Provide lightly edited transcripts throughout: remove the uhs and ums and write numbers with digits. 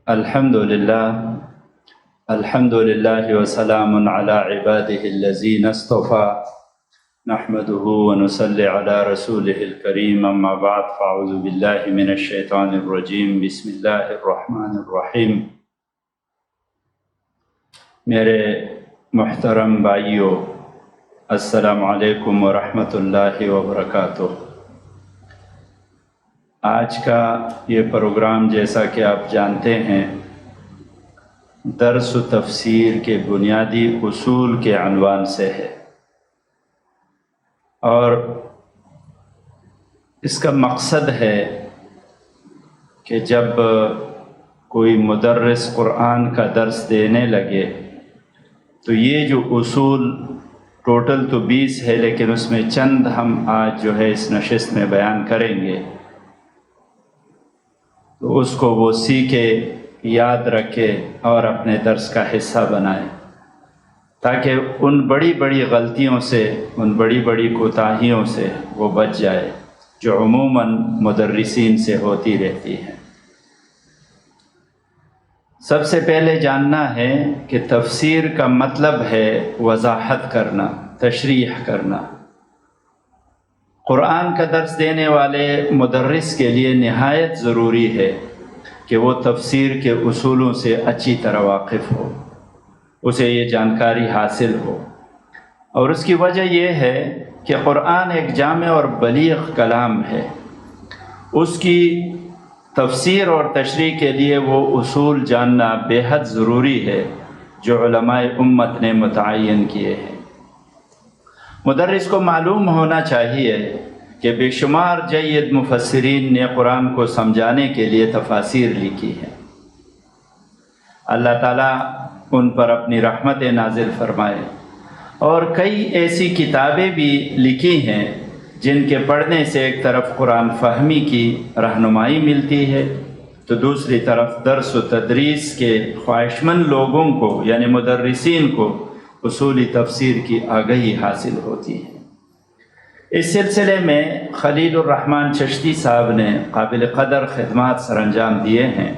الحمد للہ وسلام علی عبادہ الذین اصطفى نحمده ونصلی علی رسولہ الکریم اما بعد فاعوذ باللہ من الشیطان الرجیم بسم اللہ الرحمن الرحیم۔ میرے محترم بھائیو، السلام علیکم ورحمۃ اللہ وبرکاتہ۔ آج کا یہ پروگرام جیسا کہ آپ جانتے ہیں درس و تفسیر کے بنیادی اصول کے عنوان سے ہے، اور اس کا مقصد ہے کہ جب کوئی مدرس قرآن کا درس دینے لگے تو یہ جو اصول ٹوٹل تو 20 ہے، لیکن اس میں چند ہم آج جو ہے اس نشست میں بیان کریں گے، تو اس کو وہ سیکھے، یاد رکھے اور اپنے درس کا حصہ بنائے، تاکہ ان بڑی بڑی غلطیوں سے، ان بڑی بڑی کوتاہیوں سے وہ بچ جائے جو عموماً مدرسین سے ہوتی رہتی ہیں۔ سب سے پہلے جاننا ہے کہ تفسیر کا مطلب ہے وضاحت کرنا، تشریح کرنا۔ قرآن کا درس دینے والے مدرس کے لیے نہایت ضروری ہے کہ وہ تفسیر کے اصولوں سے اچھی طرح واقف ہو، اسے یہ جانکاری حاصل ہو، اور اس کی وجہ یہ ہے کہ قرآن ایک جامع اور بلیغ کلام ہے۔ اس کی تفسیر اور تشریح کے لیے وہ اصول جاننا بے حد ضروری ہے جو علماء امت نے متعین کیے ہیں۔ مدرس کو معلوم ہونا چاہیے کہ بے شمار جید مفسرین نے قرآن کو سمجھانے کے لیے تفاسیر لکھی ہیں۔ اللہ تعالیٰ ان پر اپنی رحمت نازل فرمائے، اور کئی ایسی کتابیں بھی لکھی ہیں جن کے پڑھنے سے ایک طرف قرآن فہمی کی رہنمائی ملتی ہے تو دوسری طرف درس و تدریس کے خواہشمند لوگوں کو یعنی مدرسین کو اصولی تفسیر کی آگہی حاصل ہوتی ہے۔ اس سلسلے میں خلیل الرحمن چشتی صاحب نے قابل قدر خدمات سر انجام دیے ہیں،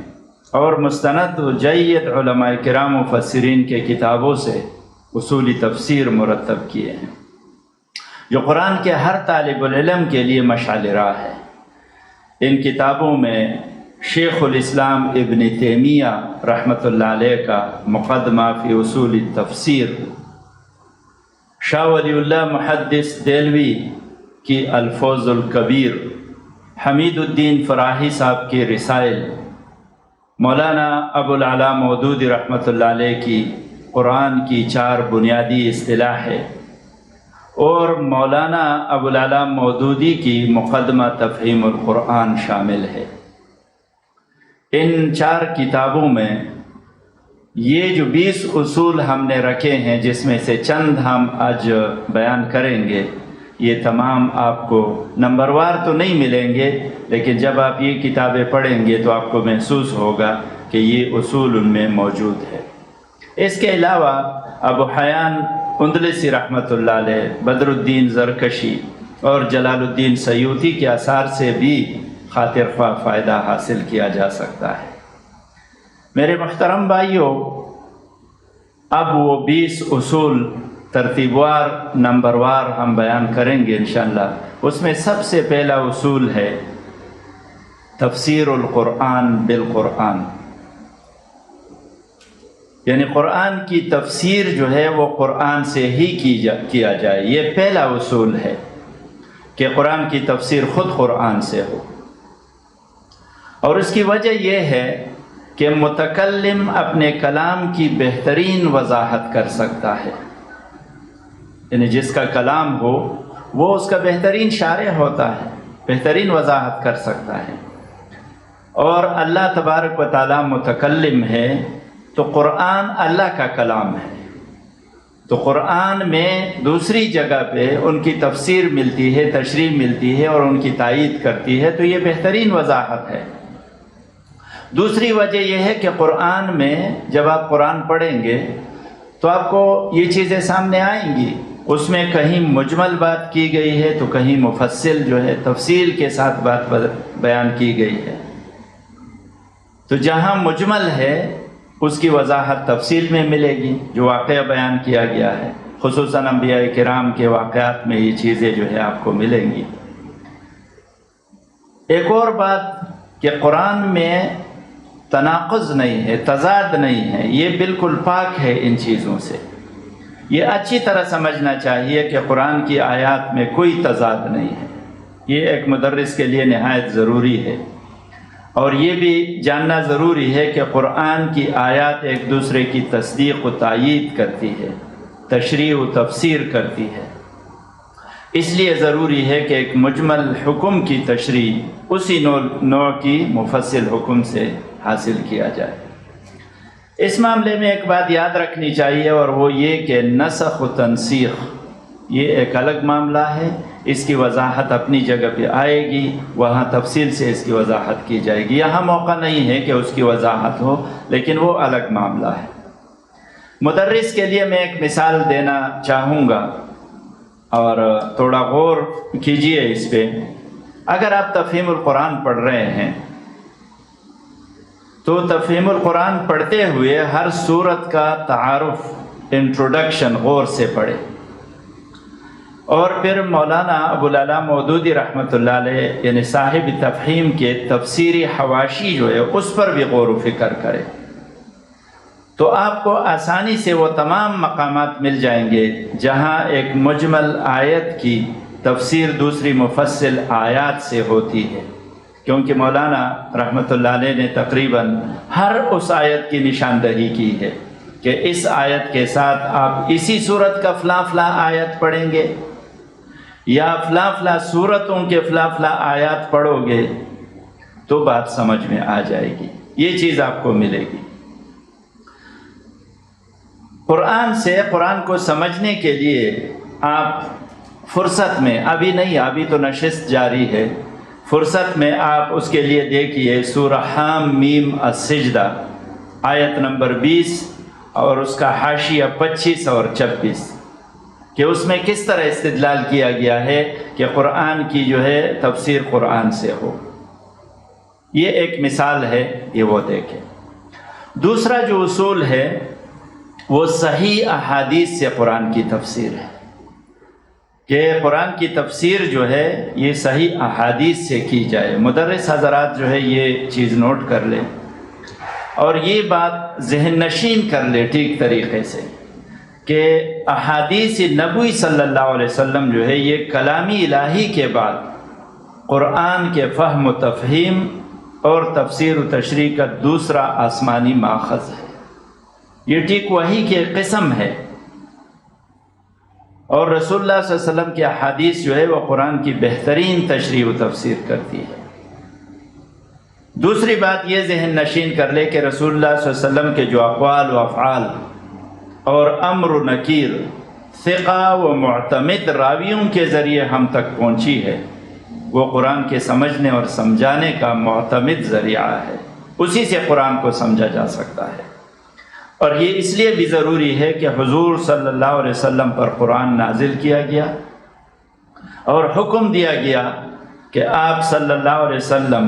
اور مستند و جید علماء کرام مفسرین کے کتابوں سے اصولی تفسیر مرتب کیے ہیں جو قرآن کے ہر طالب العلم کے لیے مشعل راہ ہے۔ ان کتابوں میں شیخ الاسلام ابن تیمیہ رحمۃ اللہ علیہ کا مقدمہ فی اصول التفسیر، شاہ ولی اللہ محدث دہلوی کی الفوز الکبیر، حمید الدین فراہی صاحب کی رسائل، مولانا ابو العلا مودودی رحمۃ اللہ علیہ کی قرآن کی 4 بنیادی اصطلاحیں، اور مولانا ابو العلا مودودی کی مقدمہ تفہیم القرآن شامل ہے۔ ان 4 کتابوں میں یہ جو 20 اصول ہم نے رکھے ہیں، جس میں سے چند ہم آج بیان کریں گے، یہ تمام آپ کو نمبر وار تو نہیں ملیں گے، لیکن جب آپ یہ کتابیں پڑھیں گے تو آپ کو محسوس ہوگا کہ یہ اصول ان میں موجود ہے۔ اس کے علاوہ ابو حیان اندلسی رحمۃ اللہ علیہ، بدر الدین زرکشی اور جلال الدین سیوطی کے آثار سے بھی خاطر خواہ فائدہ حاصل کیا جا سکتا ہے۔ میرے محترم بھائیوں، اب وہ 20 اصول ترتیب وار، نمبر وار ہم بیان کریں گے انشاءاللہ۔ اس میں سب سے پہلا اصول ہے تفسیر القرآن بالقرآن، یعنی قرآن کی تفسیر جو ہے وہ قرآن سے ہی کیا جائے۔ یہ پہلا اصول ہے کہ قرآن کی تفسیر خود قرآن سے ہو، اور اس کی وجہ یہ ہے کہ متکلم اپنے کلام کی بہترین وضاحت کر سکتا ہے، یعنی جس کا کلام ہو وہ اس کا بہترین شارح ہوتا ہے، بہترین وضاحت کر سکتا ہے، اور اللہ تبارک و تعالیٰ متکلم ہے تو قرآن اللہ کا کلام ہے، تو قرآن میں دوسری جگہ پہ ان کی تفسیر ملتی ہے، تشریح ملتی ہے اور ان کی تائید کرتی ہے، تو یہ بہترین وضاحت ہے۔ دوسری وجہ یہ ہے کہ قرآن میں جب آپ قرآن پڑھیں گے تو آپ کو یہ چیزیں سامنے آئیں گی، اس میں کہیں مجمل بات کی گئی ہے تو کہیں مفصل جو ہے تفصیل کے ساتھ بات بیان کی گئی ہے۔ تو جہاں مجمل ہے اس کی وضاحت تفصیل میں ملے گی، جو واقعہ بیان کیا گیا ہے، خصوصاً انبیاء کرام کے واقعات میں یہ چیزیں جو ہے آپ کو ملیں گی۔ ایک اور بات کہ قرآن میں تناقض نہیں ہے، تضاد نہیں ہے، یہ بالکل پاک ہے ان چیزوں سے۔ یہ اچھی طرح سمجھنا چاہیے کہ قرآن کی آیات میں کوئی تضاد نہیں ہے، یہ ایک مدرس کے لیے نہایت ضروری ہے۔ اور یہ بھی جاننا ضروری ہے کہ قرآن کی آیات ایک دوسرے کی تصدیق و تائید کرتی ہے، تشریح و تفسیر کرتی ہے۔ اس لیے ضروری ہے کہ ایک مجمل حکم کی تشریح اسی نوع کی مفصل حکم سے حاصل کیا جائے۔ اس معاملے میں ایک بات یاد رکھنی چاہیے، اور وہ یہ کہ نسخ و تنسیخ یہ ایک الگ معاملہ ہے، اس کی وضاحت اپنی جگہ پہ آئے گی، وہاں تفصیل سے اس کی وضاحت کی جائے گی۔ یہاں موقع نہیں ہے کہ اس کی وضاحت ہو، لیکن وہ الگ معاملہ ہے۔ مدرس کے لیے میں ایک مثال دینا چاہوں گا، اور تھوڑا غور کیجئے اس پہ۔ اگر آپ تفہیم القرآن پڑھ رہے ہیں تو تفہیم القرآن پڑھتے ہوئے ہر سورت کا تعارف، انٹروڈکشن غور سے پڑھے، اور پھر مولانا ابوالعلا مودودی رحمۃ اللہ علیہ یعنی صاحب تفہیم کے تفسیری حواشی جو ہے اس پر بھی غور و فکر کرے، تو آپ کو آسانی سے وہ تمام مقامات مل جائیں گے جہاں ایک مجمل آیت کی تفسیر دوسری مفصل آیات سے ہوتی ہے، کیونکہ مولانا رحمۃ اللہ علیہ نے تقریباً ہر اس آیت کی نشاندہی کی ہے کہ اس آیت کے ساتھ آپ اسی صورت کا فلاں فلاں آیت پڑھیں گے، یا فلاں فلاں صورتوں کے فلاں فلاں آیات پڑھو گے تو بات سمجھ میں آ جائے گی، یہ چیز آپ کو ملے گی۔ قرآن سے قرآن کو سمجھنے کے لیے آپ فرصت میں، ابھی نہیں، ابھی تو نشست جاری ہے، فرصت میں آپ اس کے لیے دیکھیے سورہ حام میم السجدہ آیت نمبر 20 اور اس کا حاشیہ 25 اور 26، کہ اس میں کس طرح استدلال کیا گیا ہے کہ قرآن کی جو ہے تفسیر قرآن سے ہو۔ یہ ایک مثال ہے، یہ وہ دیکھیں۔ دوسرا جو اصول ہے وہ صحیح احادیث سے قرآن کی تفسیر ہے، کہ قرآن کی تفسیر جو ہے یہ صحیح احادیث سے کی جائے۔ مدرس حضرات جو ہے یہ چیز نوٹ کر لیں اور یہ بات ذہن نشین کر لے ٹھیک طریقے سے، کہ احادیث نبوی صلی اللہ علیہ وسلم جو ہے یہ کلامی الہی کے بعد قرآن کے فہم و تفہیم اور تفسیر و تشریح کا دوسرا آسمانی ماخذ ہے، یہ ٹھیک وحی کی قسم ہے۔ اور رسول اللہ صلی اللہ علیہ وسلم کی احادیث جو ہے وہ قرآن کی بہترین تشریح و تفسیر کرتی ہے۔ دوسری بات یہ ذہن نشین کر لے کہ رسول اللہ صلی اللہ علیہ وسلم کے جو اقوال و افعال اور امر و نکیر ثقہ و معتمد راویوں کے ذریعے ہم تک پہنچی ہے، وہ قرآن کے سمجھنے اور سمجھانے کا معتمد ذریعہ ہے، اسی سے قرآن کو سمجھا جا سکتا ہے۔ اور یہ اس لیے بھی ضروری ہے کہ حضور صلی اللہ علیہ وسلم پر قرآن نازل کیا گیا اور حکم دیا گیا کہ آپ صلی اللہ علیہ وسلم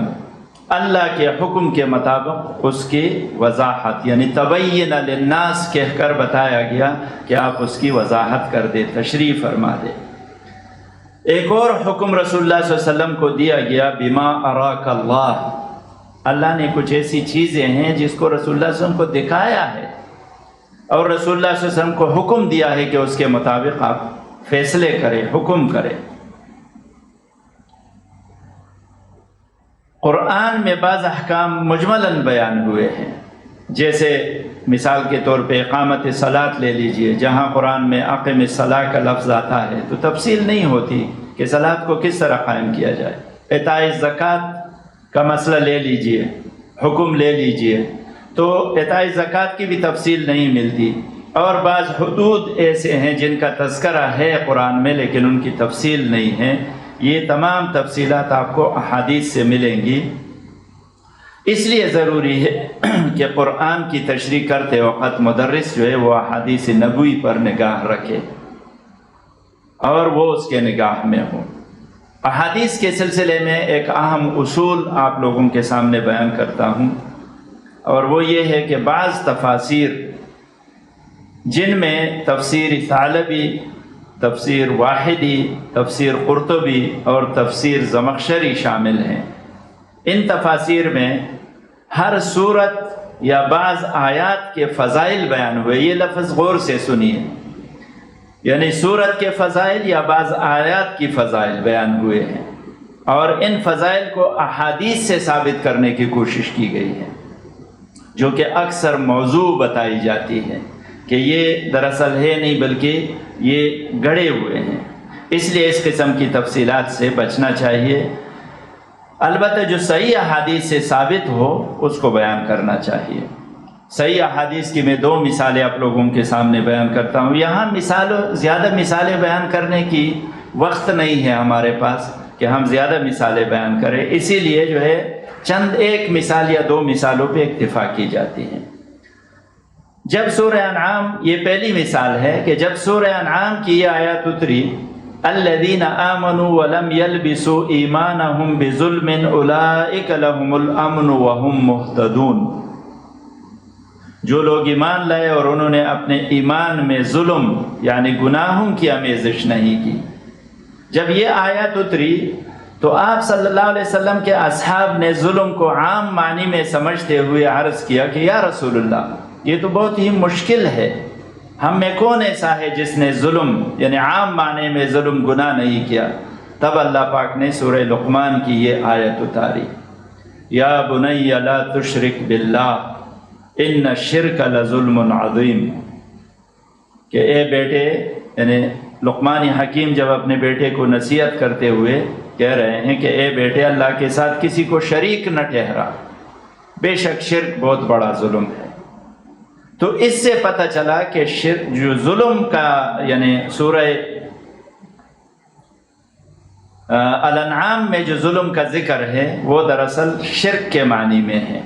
اللہ کے حکم کے مطابق اس کی وضاحت، یعنی تبین للناس کہہ کر بتایا گیا کہ آپ اس کی وضاحت کر دیں، تشریح فرما دیں۔ ایک اور حکم رسول اللہ صلی اللہ علیہ وسلم کو دیا گیا، بما اراک اللہ، اللہ نے کچھ ایسی چیزیں ہیں جس کو رسول اللہ صلی اللہ علیہ وسلم کو دکھایا ہے، اور رسول اللہ صلی اللہ علیہ وسلم کو حکم دیا ہے کہ اس کے مطابق آپ فیصلے کریں، حکم کریں۔ قرآن میں بعض احکام مجملاً بیان ہوئے ہیں، جیسے مثال کے طور پہ اقامت صلاۃ لے لیجئے، جہاں قرآن میں اقم الصلاۃ کا لفظ آتا ہے تو تفصیل نہیں ہوتی کہ صلاۃ کو کس طرح قائم کیا جائے۔ اعطاء زکوٰۃ کا مسئلہ لے لیجئے، حکم لے لیجئے، تو اعطاء زکوٰۃ کی بھی تفصیل نہیں ملتی، اور بعض حدود ایسے ہیں جن کا تذکرہ ہے قرآن میں لیکن ان کی تفصیل نہیں ہے۔ یہ تمام تفصیلات آپ کو احادیث سے ملیں گی۔ اس لیے ضروری ہے کہ قرآن کی تشریح کرتے وقت مدرس جو ہے وہ احادیث نبوی پر نگاہ رکھے اور وہ اس کے نگاہ میں ہو۔ احادیث کے سلسلے میں ایک اہم اصول آپ لوگوں کے سامنے بیان کرتا ہوں اور وہ یہ ہے کہ بعض تفاسیر جن میں تفسیر ثعلبی، تفسیر واحدی، تفسیر قرطبی اور تفسیر زمخشری شامل ہیں، ان تفاسیر میں ہر صورت یا بعض آیات کے فضائل بیان ہوئے۔ یہ لفظ غور سے سنیے، یعنی صورت کے فضائل یا بعض آیات کی فضائل بیان ہوئے ہیں، اور ان فضائل کو احادیث سے ثابت کرنے کی کوشش کی گئی ہے، جو کہ اکثر موضوع بتائی جاتی ہے کہ یہ دراصل ہے نہیں بلکہ یہ گڑھے ہوئے ہیں۔ اس لیے اس قسم کی تفصیلات سے بچنا چاہیے، البتہ جو صحیح احادیث سے ثابت ہو اس کو بیان کرنا چاہیے۔ صحیح احادیث کی میں 2 مثالیں آپ لوگوں کے سامنے بیان کرتا ہوں۔ یہاں زیادہ مثالیں بیان کرنے کی وقت نہیں ہے ہمارے پاس کہ ہم زیادہ مثالیں بیان کریں، اسی لیے جو ہے چند ایک مثال یا 2 مثالوں پہ اکتفا کی جاتی ہے۔ جب سورہ انعام، یہ پہلی مثال ہے کہ جب سورہ انعام کی یہ آیات اتری، الذین آمنوا ولم یلبسوا ایمانہم بظلم اولئک لہم الامن وہم مہتدون، جو لوگ ایمان لائے اور انہوں نے اپنے ایمان میں ظلم یعنی گناہوں کی آمیزش نہیں کی۔ جب یہ آیت اتری تو آپ صلی اللہ علیہ وسلم کے اصحاب نے ظلم کو عام معنی میں سمجھتے ہوئے عرض کیا کہ یا رسول اللہ، یہ تو بہت ہی مشکل ہے، ہم میں کون ایسا ہے جس نے ظلم یعنی عام معنی میں ظلم گناہ نہیں کیا؟ تب اللہ پاک نے سورہ لقمان کی یہ آیت اتاری، یا بنی لا تشرک باللہ ان الشرک لظلم عظیم، کہ اے بیٹے، یعنی لقمان حکیم جب اپنے بیٹے کو نصیحت کرتے ہوئے کہہ رہے ہیں کہ اے بیٹے، اللہ کے ساتھ کسی کو شریک نہ ٹھہرا، بے شک شرک بہت بڑا ظلم ہے۔ تو اس سے پتہ چلا کہ شرک جو ظلم کا یعنی سورہ الانعام میں جو ظلم کا ذکر ہے وہ دراصل شرک کے معنی میں ہے۔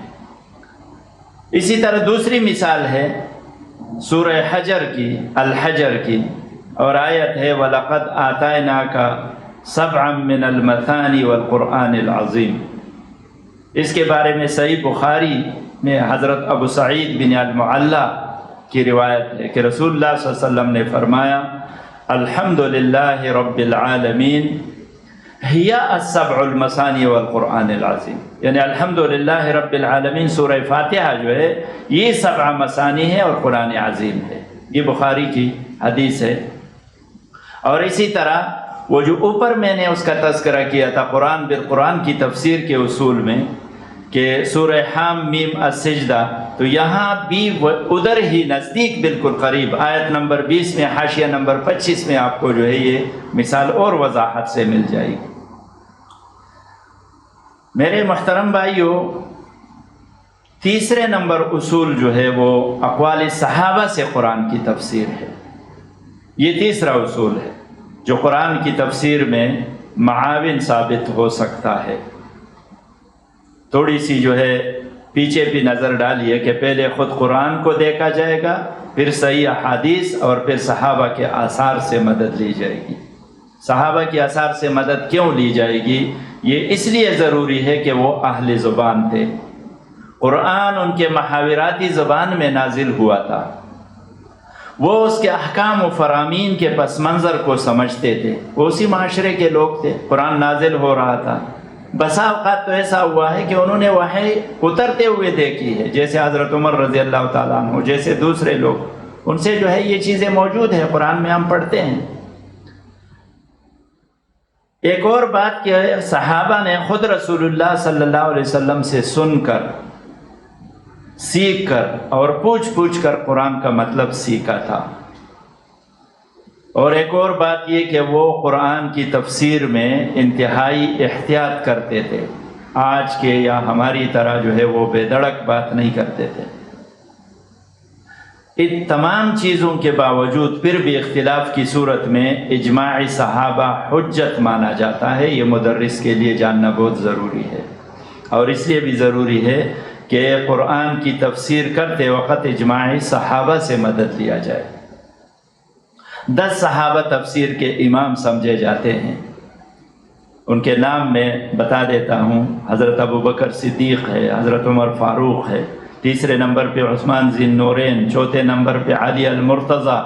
اسی طرح دوسری مثال ہے سورہ حجر کی، الحجر کی، اور آیت ہے وَلَقَدْ آتَيْنَاكَ سَبْعًا مِّنَ الْمَثَانِ وَالْقُرْآنِ الْعَظِيمِ۔ اس کے بارے میں صحیح بخاری میں حضرت ابو سعید بن المعلیٰ کی روایت ہے کہ رسول اللہ صلی اللہ علیہ وسلم نے فرمایا الحمدللہ رب العالمین ہی السبع المثانی والقرآن العظیم، یعنی الحمدللہ رب العالمین سورہ فاتحہ جو ہے یہ 7 مثانی ہے اور قرآن عظیم ہے، یہ بخاری کی حدیث ہے۔ اور اسی طرح وہ جو اوپر میں نے اس کا تذکرہ کیا تھا قرآن بالقرآن کی تفسیر کے اصول میں کہ سورہ حام میم السجدہ، تو یہاں بھی ادھر ہی نزدیک بالکل قریب آیت نمبر 20 میں حاشیہ نمبر 25 میں آپ کو جو ہے یہ مثال اور وضاحت سے مل جائے گی۔ میرے محترم بھائیوں، تیسرے نمبر اصول جو ہے وہ اقوال صحابہ سے قرآن کی تفسیر ہے۔ یہ تیسرا اصول ہے جو قرآن کی تفسیر میں معاون ثابت ہو سکتا ہے۔ تھوڑی سی جو ہے پیچھے بھی نظر ڈالیے کہ پہلے خود قرآن کو دیکھا جائے گا، پھر صحیح احادیث اور پھر صحابہ کے آثار سے مدد لی جائے گی۔ صحابہ کے آثار سے مدد کیوں لی جائے گی؟ یہ اس لیے ضروری ہے کہ وہ اہل زبان تھے، قرآن ان کے محاوراتی زبان میں نازل ہوا تھا، وہ اس کے احکام و فرامین کے پس منظر کو سمجھتے تھے، وہ اسی معاشرے کے لوگ تھے، قرآن نازل ہو رہا تھا۔ بسا اوقات تو ایسا ہوا ہے کہ انہوں نے وحی اترتے ہوئے دیکھی ہے، جیسے حضرت عمر رضی اللہ تعالیٰ عنہ، جیسے دوسرے لوگ، ان سے جو ہے یہ چیزیں موجود ہیں، قرآن میں ہم پڑھتے ہیں۔ ایک اور بات کہ صحابہ نے خود رسول اللہ صلی اللہ علیہ وسلم سے سن کر، سیکھ کر اور پوچھ کر قرآن کا مطلب سیکھا تھا۔ اور ایک اور بات یہ کہ وہ قرآن کی تفسیر میں انتہائی احتیاط کرتے تھے، آج کے یا ہماری طرح جو ہے وہ بے دڑک بات نہیں کرتے تھے۔ ان تمام چیزوں کے باوجود پھر بھی اختلاف کی صورت میں اجماع صحابہ حجت مانا جاتا ہے، یہ مدرس کے لیے جاننا بہت ضروری ہے، اور اس لیے بھی ضروری ہے کہ قرآن کی تفسیر کرتے وقت اجماع صحابہ سے مدد لیا جائے۔ 10 صحابہ تفسیر کے امام سمجھے جاتے ہیں، ان کے نام میں بتا دیتا ہوں۔ حضرت ابو بکر صدیق ہے، حضرت عمر فاروق ہے، تیسرے نمبر پہ عثمان ذی النورین، چوتھے نمبر پہ علی المرتضیٰ،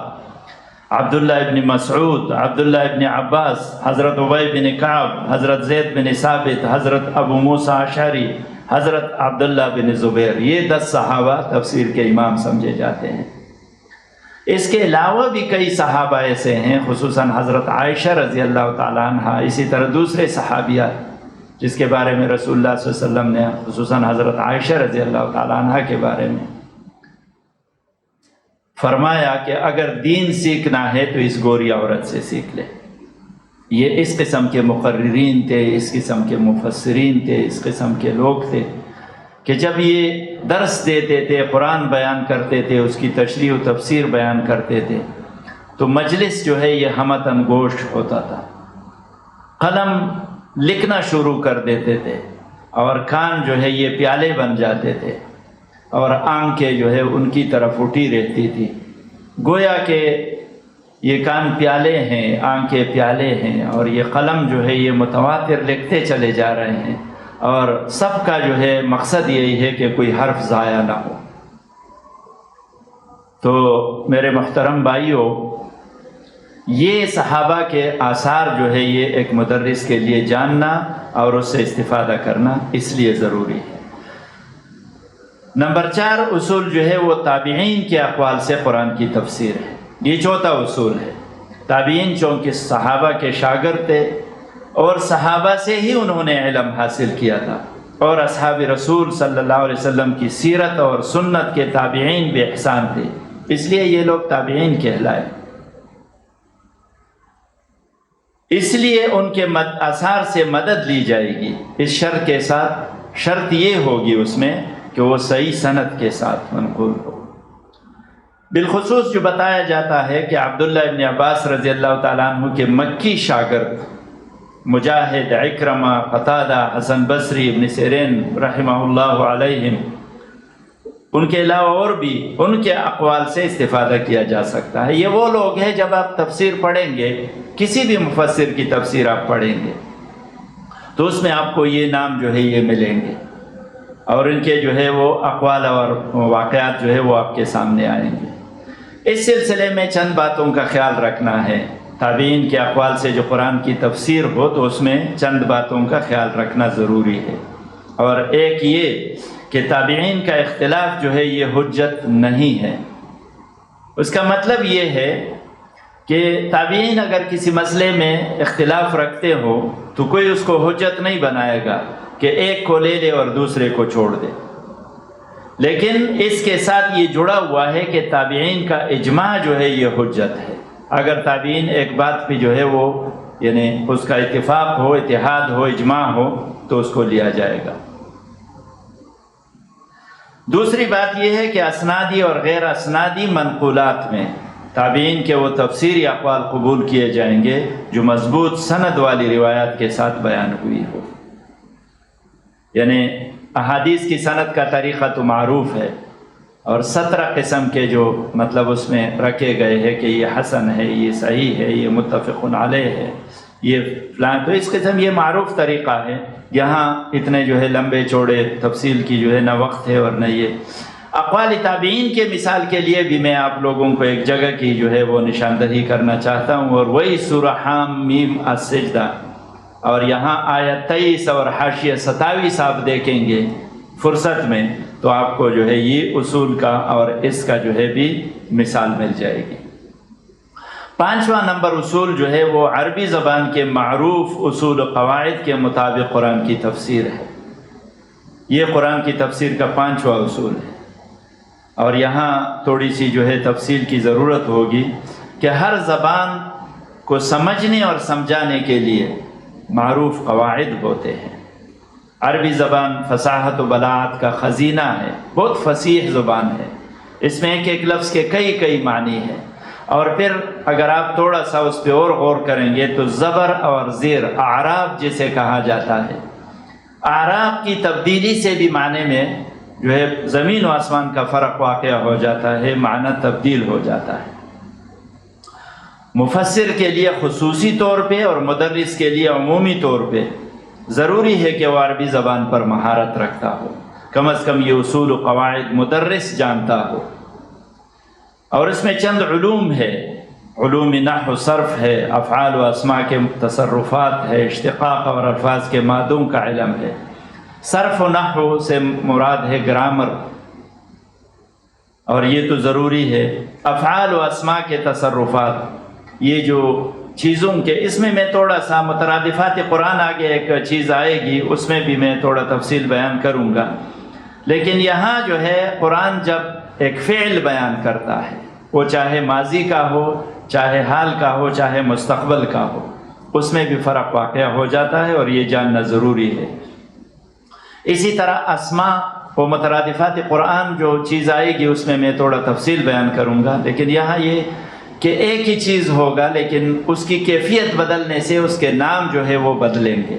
عبداللہ ابن مسعود، عبداللہ ابن عباس، حضرت ابی بن کعب، حضرت زید بن ثابت، حضرت ابو موسیٰ اشعری، حضرت عبداللہ بن زبیر۔ یہ 10 صحابہ تفسیر کے امام سمجھے جاتے ہیں۔ اس کے علاوہ بھی کئی صحابہ ایسے ہیں، خصوصاً حضرت عائشہ رضی اللہ تعالیٰ عنہ، اسی طرح دوسرے صحابیات جس کے بارے میں رسول اللہ صلی اللہ علیہ وسلم نے خصوصاً حضرت عائشہ رضی اللہ تعالیٰ عنہ کے بارے میں فرمایا کہ اگر دین سیکھنا ہے تو اس گوری عورت سے سیکھ لے۔ یہ اس قسم کے مقررین تھے، اس قسم کے مفسرین تھے، اس قسم کے لوگ تھے کہ جب یہ درس دیتے تھے، قرآن بیان کرتے تھے، اس کی تشریح و تفسیر بیان کرتے تھے، تو مجلس جو ہے یہ ہمتاً گوش ہوتا تھا۔ قلم لکھنا شروع کر دیتے تھے اور کان جو ہے یہ پیالے بن جاتے تھے اور آنکھیں جو ہے ان کی طرف اٹھی رہتی تھی، گویا کہ یہ کان پیالے ہیں، آنکھیں پیالے ہیں، اور یہ قلم جو ہے یہ متواتر لکھتے چلے جا رہے ہیں، اور سب کا جو ہے مقصد یہی ہے کہ کوئی حرف ضائع نہ ہو۔ تو میرے محترم بھائیوں، یہ صحابہ کے آثار جو ہے یہ ایک مدرس کے لیے جاننا اور اس سے استفادہ کرنا اس لیے ضروری ہے۔ نمبر 4 اصول جو ہے وہ تابعین کے اقوال سے قرآن کی تفسیر ہے۔ یہ چوتھا اصول ہے۔ تابعین چونکہ صحابہ کے شاگرد تھے اور صحابہ سے ہی انہوں نے علم حاصل کیا تھا، اور اصحاب رسول صلی اللہ علیہ وسلم کی سیرت اور سنت کے تابعین بے احسان تھے، اس لیے یہ لوگ تابعین کہلائے۔ اس لیے ان کے آثار سے مدد لی جائے گی، اس شرط کے ساتھ، شرط یہ ہوگی اس میں کہ وہ صحیح سند کے ساتھ منقول ہو۔ بالخصوص جو بتایا جاتا ہے کہ عبداللہ ابن عباس رضی اللہ تعالیٰ عنہ کے مکی شاگرد مجاہد، عکرمہ، قتادہ، حسن بصری، ابن سیرین رحمہ اللہ علیہم، ان کے علاوہ اور بھی ان کے اقوال سے استفادہ کیا جا سکتا ہے۔ یہ وہ لوگ ہیں، جب آپ تفسیر پڑھیں گے، کسی بھی مفسر کی تفسیر آپ پڑھیں گے تو اس میں آپ کو یہ نام جو ہے یہ ملیں گے، اور ان کے جو ہے وہ اقوال اور واقعات جو ہے وہ آپ کے سامنے آئیں گے۔ اس سلسلے میں چند باتوں کا خیال رکھنا ہے۔ تابعین کے اقوال سے جو قرآن کی تفسیر ہو تو اس میں چند باتوں کا خیال رکھنا ضروری ہے، اور ایک یہ کہ تابعین کا اختلاف جو ہے یہ حجت نہیں ہے۔ اس کا مطلب یہ ہے کہ تابعین اگر کسی مسئلے میں اختلاف رکھتے ہو تو کوئی اس کو حجت نہیں بنائے گا کہ ایک کو لے لے اور دوسرے کو چھوڑ دے، لیکن اس کے ساتھ یہ جڑا ہوا ہے کہ تابعین کا اجماع جو ہے یہ حجت ہے۔ اگر تابعین ایک بات پہ جو ہے وہ یعنی اس کا اتفاق ہو، اتحاد ہو، اجماع ہو تو اس کو لیا جائے گا۔ دوسری بات یہ ہے کہ اسنادی اور غیر اسنادی منقولات میں تابعین کے وہ تفسیری اقوال قبول کیے جائیں گے جو مضبوط سند والی روایات کے ساتھ بیان ہوئی ہو۔ یعنی احادیث کی سند کا طریقہ تو معروف ہے، اور 17 قسم کے جو مطلب اس میں رکھے گئے ہیں کہ یہ حسن ہے، یہ صحیح ہے، یہ متفق علیہ ہے، یہ فلاں، تو اس قسم یہ معروف طریقہ ہے۔ یہاں اتنے جو ہے لمبے چوڑے تفصیل کی جو ہے نہ وقت ہے اور نہ یہ۔ اقوال تابعین کے مثال کے لیے بھی میں آپ لوگوں کو ایک جگہ کی جو ہے وہ نشاندہی کرنا چاہتا ہوں، اور وہی سورہ حام میم السجدہ، اور یہاں آیت 23 اور حاشیہ 27 آپ دیکھیں گے فرصت میں تو آپ کو جو ہے یہ اصول کا اور اس کا جو ہے بھی مثال مل جائے گی۔ 5واں نمبر اصول جو ہے وہ عربی زبان کے معروف اصول و قواعد کے مطابق قرآن کی تفسیر ہے۔ یہ قرآن کی تفسیر کا 5واں اصول ہے، اور یہاں تھوڑی سی جو ہے تفصیل کی ضرورت ہوگی کہ ہر زبان کو سمجھنے اور سمجھانے کے لیے معروف قواعد ہوتے ہیں۔ عربی زبان فصاحت و بلاغت کا خزینہ ہے، بہت فصیح زبان ہے، اس میں ایک ایک لفظ کے کئی معنی ہیں، اور پھر اگر آپ تھوڑا سا اس پہ اور غور کریں گے تو زبر اور زیر، اعراب جسے کہا جاتا ہے، اعراب کی تبدیلی سے بھی معنی میں جو ہے زمین و آسمان کا فرق واقع ہو جاتا ہے، معنی تبدیل ہو جاتا ہے۔ مفسر کے لیے خصوصی طور پہ اور مدرس کے لیے عمومی طور پہ ضروری ہے کہ وہ عربی زبان پر مہارت رکھتا ہو۔ کم از کم یہ اصول و قواعد مدرس جانتا ہو. اور اس میں چند علوم ہے، علوم نحو صرف ہے، افعال و اسماء کے تصرفات ہے، اشتقاق اور الفاظ کے مادوں کا علم ہے. صرف و نحو سے مراد ہے گرامر، اور یہ تو ضروری ہے. افعال و اسماء کے تصرفات، یہ جو چیزوں کے، اس میں تھوڑا سا مترادفات قرآن آگے ایک چیز آئے گی، اس میں بھی میں تھوڑا تفصیل بیان کروں گا. لیکن یہاں جو ہے قرآن جب ایک فعل بیان کرتا ہے، وہ چاہے ماضی کا ہو، چاہے حال کا ہو، چاہے مستقبل کا ہو، اس میں بھی فرق واقع ہو جاتا ہے، اور یہ جاننا ضروری ہے. اسی طرح اسماء و مترادفات قرآن جو چیز آئے گی اس میں تھوڑا تفصیل بیان کروں گا. لیکن یہاں یہ کہ ایک ہی چیز ہوگا، لیکن اس کی کیفیت بدلنے سے اس کے نام جو ہے وہ بدلیں گے.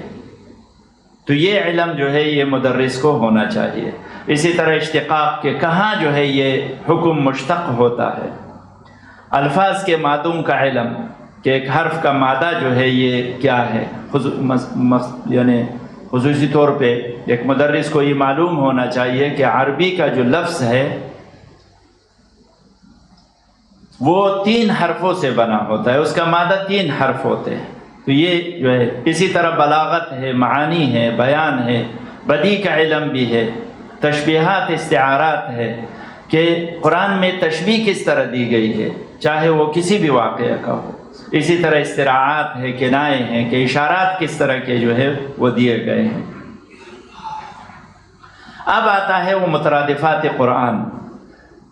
تو یہ علم جو ہے یہ مدرس کو ہونا چاہیے. اسی طرح اشتقاق کے کہاں جو ہے یہ حکم مشتق ہوتا ہے. الفاظ کے مادوں کا علم کہ ایک حرف کا مادہ جو ہے یہ کیا ہے، یعنی خصوصی طور پہ ایک مدرس کو یہ معلوم ہونا چاہیے کہ عربی کا جو لفظ ہے وہ 3 حرفوں سے بنا ہوتا ہے، اس کا مادہ 3 حرف ہوتے ہیں. تو یہ جو ہے اسی طرح بلاغت ہے، معانی ہے، بیان ہے، بدیع کا علم بھی ہے، تشبیہات استعارات ہے کہ قرآن میں تشبیہ کس طرح دی گئی ہے چاہے وہ کسی بھی واقعہ کا ہو. اسی طرح استراعات ہے، کنائے ہیں کہ اشارات کس طرح کے جو ہے وہ دیے گئے ہیں. اب آتا ہے وہ مترادفات قرآن.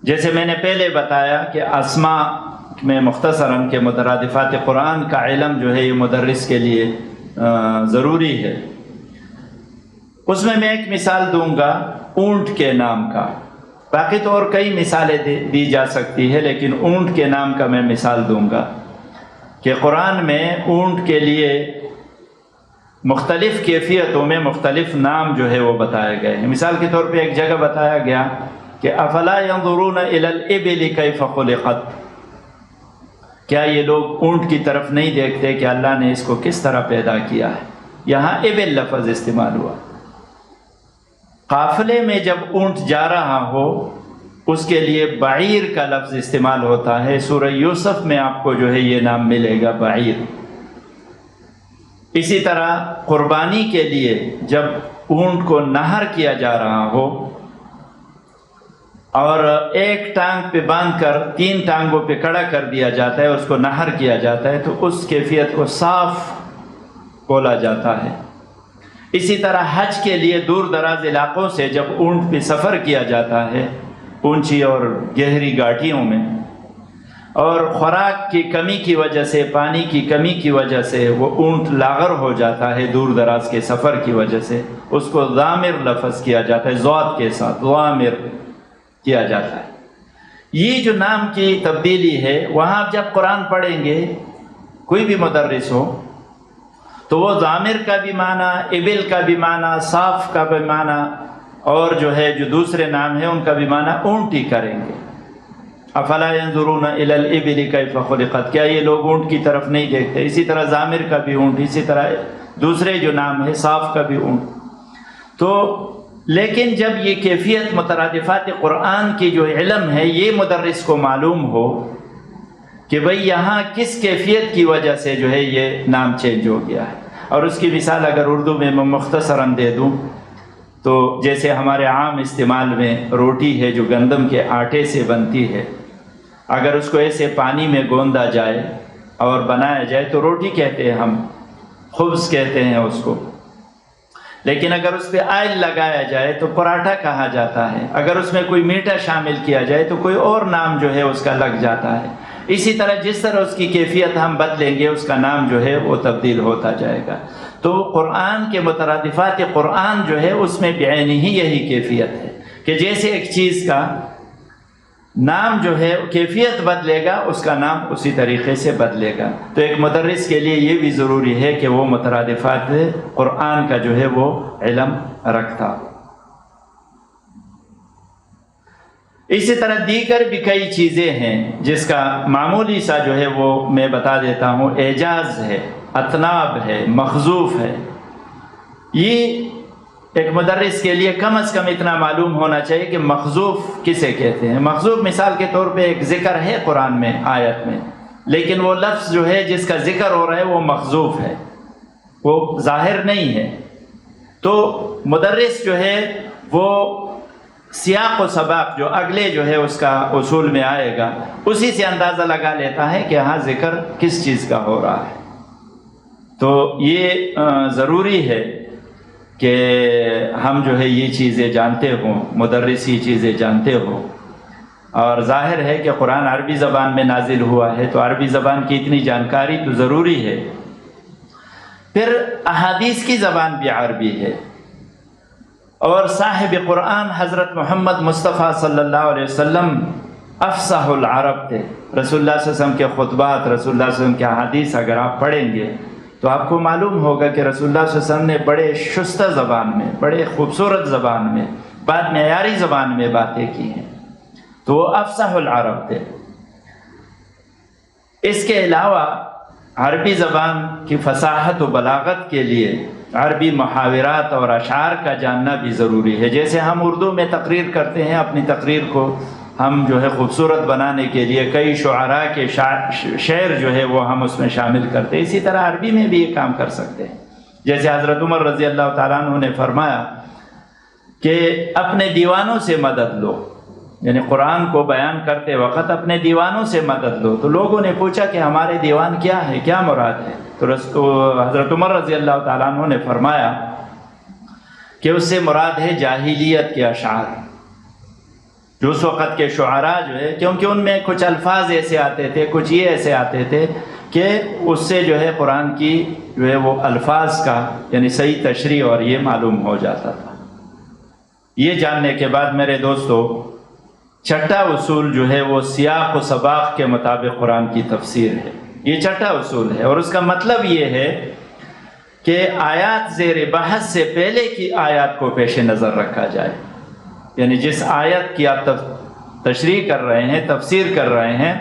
جیسے میں نے پہلے بتایا کہ اسماء میں مختصراً کہ مترادفات قرآن کا علم جو ہے یہ مدرس کے لیے ضروری ہے. اس میں ایک مثال دوں گا اونٹ کے نام کا. باقی تو اور کئی مثالیں دی جا سکتی ہے، لیکن اونٹ کے نام کا میں مثال دوں گا کہ قرآن میں اونٹ کے لیے مختلف کیفیتوں میں مختلف نام جو ہے وہ بتائے گئے ہیں. مثال کے طور پہ ایک جگہ بتایا گیا کہ افلا ينظرون الى الابل کیف خلقت، کیا یہ لوگ اونٹ کی طرف نہیں دیکھتے کہ اللہ نے اس کو کس طرح پیدا کیا ہے. یہاں ابل لفظ استعمال ہوا. قافلے میں جب اونٹ جا رہا ہو اس کے لیے بعیر کا لفظ استعمال ہوتا ہے. سورہ یوسف میں آپ کو جو ہے یہ نام ملے گا، بعیر. اسی طرح قربانی کے لیے جب اونٹ کو نہر کیا جا رہا ہو اور ایک ٹانگ پہ باندھ کر 3 ٹانگوں پہ کھڑا کر دیا جاتا ہے، اس کو نہر کیا جاتا ہے، تو اس کیفیت کو صاف بولا جاتا ہے. اسی طرح حج کے لیے دور دراز علاقوں سے جب اونٹ پہ سفر کیا جاتا ہے اونچی اور گہری گھاٹیوں میں، اور خوراک کی کمی کی وجہ سے، پانی کی کمی کی وجہ سے وہ اونٹ لاغر ہو جاتا ہے دور دراز کے سفر کی وجہ سے، اس کو ضامر لفظ کیا جاتا ہے، ضاد کے ساتھ ضامر کیا جاتا ہے. یہ جو نام کی تبدیلی ہے، وہاں جب قرآن پڑھیں گے کوئی بھی مدرس ہو تو وہ ضامر کا بھی معنی، ابل کا بھی معنی، صاف کا بھی معنی، اور جو ہے جو دوسرے نام ہیں ان کا بھی معنی اونٹ ہی کریں گے. افلا ينظرون الى الابل کیف خلقت، کیا یہ لوگ اونٹ کی طرف نہیں دیکھتے. اسی طرح ضامر کا بھی اونٹ، اسی طرح دوسرے جو نام ہے صاف کا بھی اونٹ. تو لیکن جب یہ کیفیت مترادفات قرآن کی جو علم ہے یہ مدرس کو معلوم ہو کہ بھئی یہاں کس کیفیت کی وجہ سے جو ہے یہ نام چینج ہو گیا ہے. اور اس کی مثال اگر اردو میں مختصراً دے دوں تو جیسے ہمارے عام استعمال میں روٹی ہے جو گندم کے آٹے سے بنتی ہے، اگر اس کو ایسے پانی میں گوندا جائے اور بنایا جائے تو روٹی کہتے ہیں، ہم خبز کہتے ہیں اس کو. لیکن اگر اس پہ آئل لگایا جائے تو پراٹھا کہا جاتا ہے. اگر اس میں کوئی میٹھا شامل کیا جائے تو کوئی اور نام جو ہے اس کا لگ جاتا ہے. اسی طرح جس طرح اس کی کیفیت ہم بدلیں گے اس کا نام جو ہے وہ تبدیل ہوتا جائے گا. تو قرآن کے مترادفات قرآن جو ہے اس میں بعینی ہی یہی کیفیت ہے کہ جیسے ایک چیز کا نام جو ہے کیفیت بدلے گا اس کا نام اسی طریقے سے بدلے گا. تو ایک مدرس کے لیے یہ بھی ضروری ہے کہ وہ مترادفات قرآن کا جو ہے وہ علم رکھتا. اسی طرح دیگر بھی کئی چیزیں ہیں جس کا معمولی سا جو ہے وہ میں بتا دیتا ہوں. اعجاز ہے، اطناب ہے، مخزوف ہے. یہ ایک مدرس کے لیے کم از کم اتنا معلوم ہونا چاہیے کہ مخذوف کسے کہتے ہیں۔ مخذوف مثال کے طور پہ ایک ذکر ہے قرآن میں، آیت میں، لیکن وہ لفظ جو ہے جس کا ذکر ہو رہا ہے وہ مخذوف ہے، وہ ظاہر نہیں ہے۔ تو مدرس جو ہے وہ سیاق و سباق جو اگلے جو ہے اس کا اصول میں آئے گا، اسی سے اندازہ لگا لیتا ہے کہ ہاں ذکر کس چیز کا ہو رہا ہے۔ تو یہ ضروری ہے کہ ہم جو ہے یہ چیزیں جانتے ہوں، مدرس یہ چیزیں جانتے ہوں۔ اور ظاہر ہے کہ قرآن عربی زبان میں نازل ہوا ہے، تو عربی زبان کی اتنی جانکاری تو ضروری ہے۔ پھر احادیث کی زبان بھی عربی ہے، اور صاحب قرآن حضرت محمد مصطفیٰ صلی اللہ علیہ وسلم افصح العرب تھے۔ رسول اللہ صلی اللہ علیہ وسلم کے خطبات، رسول اللہ صلی اللہ علیہ وسلم کے احادیث اگر آپ پڑھیں گے تو آپ کو معلوم ہوگا کہ رسول اللہ صلی اللہ علیہ وسلم نے بڑے شستہ زبان میں، بڑے خوبصورت زبان میں، بعد معیاری زبان میں باتیں کی ہیں، تو وہ افصح العرب تھے۔ اس کے علاوہ عربی زبان کی فصاحت و بلاغت کے لیے عربی محاورات اور اشعار کا جاننا بھی ضروری ہے۔ جیسے ہم اردو میں تقریر کرتے ہیں، اپنی تقریر کو ہم جو ہے خوبصورت بنانے کے لیے کئی شعراء کے شعر جو ہے وہ ہم اس میں شامل کرتے ہیں، اسی طرح عربی میں بھی یہ کام کر سکتے ہیں۔ جیسے حضرت عمر رضی اللہ تعالیٰ عنہ نے فرمایا کہ اپنے دیوانوں سے مدد لو، یعنی قرآن کو بیان کرتے وقت اپنے دیوانوں سے مدد لو۔ تو لوگوں نے پوچھا کہ ہمارے دیوان کیا ہے، کیا مراد ہے؟ تو حضرت عمر رضی اللہ تعالیٰ عنہ نے فرمایا کہ اس سے مراد ہے جاہلیت کے اشعار، جو اس وقت کے شعراء جو ہے، کیونکہ ان میں کچھ الفاظ ایسے آتے تھے، کچھ یہ ایسے آتے تھے کہ اس سے جو ہے قرآن کی جو ہے وہ الفاظ کا یعنی صحیح تشریح اور یہ معلوم ہو جاتا تھا۔ یہ جاننے کے بعد میرے دوستو، چھٹا اصول جو ہے وہ سیاق و سباق کے مطابق قرآن کی تفسیر ہے۔ یہ چھٹا اصول ہے، اور اس کا مطلب یہ ہے کہ آیات زیر بحث سے پہلے کی آیات کو پیش نظر رکھا جائے، یعنی جس آیت کی آپ تشریح کر رہے ہیں، تفسیر کر رہے ہیں،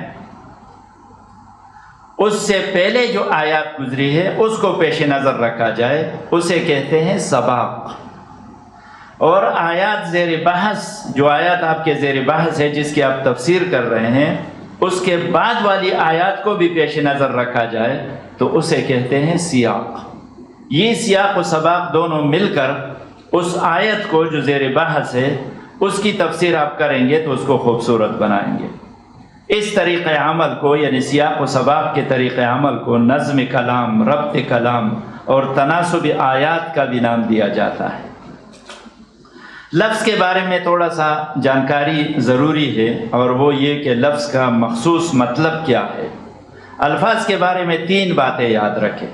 اس سے پہلے جو آیات گزری ہے اس کو پیش نظر رکھا جائے، اسے کہتے ہیں سباق۔ اور آیات زیر بحث، جو آیات آپ کے زیر بحث ہے جس کی آپ تفسیر کر رہے ہیں، اس کے بعد والی آیات کو بھی پیش نظر رکھا جائے تو اسے کہتے ہیں سیاق۔ یہ سیاق و سباق دونوں مل کر اس آیت کو جو زیر بحث ہے اس کی تفسیر آپ کریں گے تو اس کو خوبصورت بنائیں گے۔ اس طریقہ عمل کو یعنی سیاق و سباق کے طریقہ عمل کو نظم کلام، ربط کلام اور تناسب آیات کا بھی نام دیا جاتا ہے۔ لفظ کے بارے میں تھوڑا سا جانکاری ضروری ہے، اور وہ یہ کہ لفظ کا مخصوص مطلب کیا ہے۔ الفاظ کے بارے میں 3 باتیں یاد رکھیں۔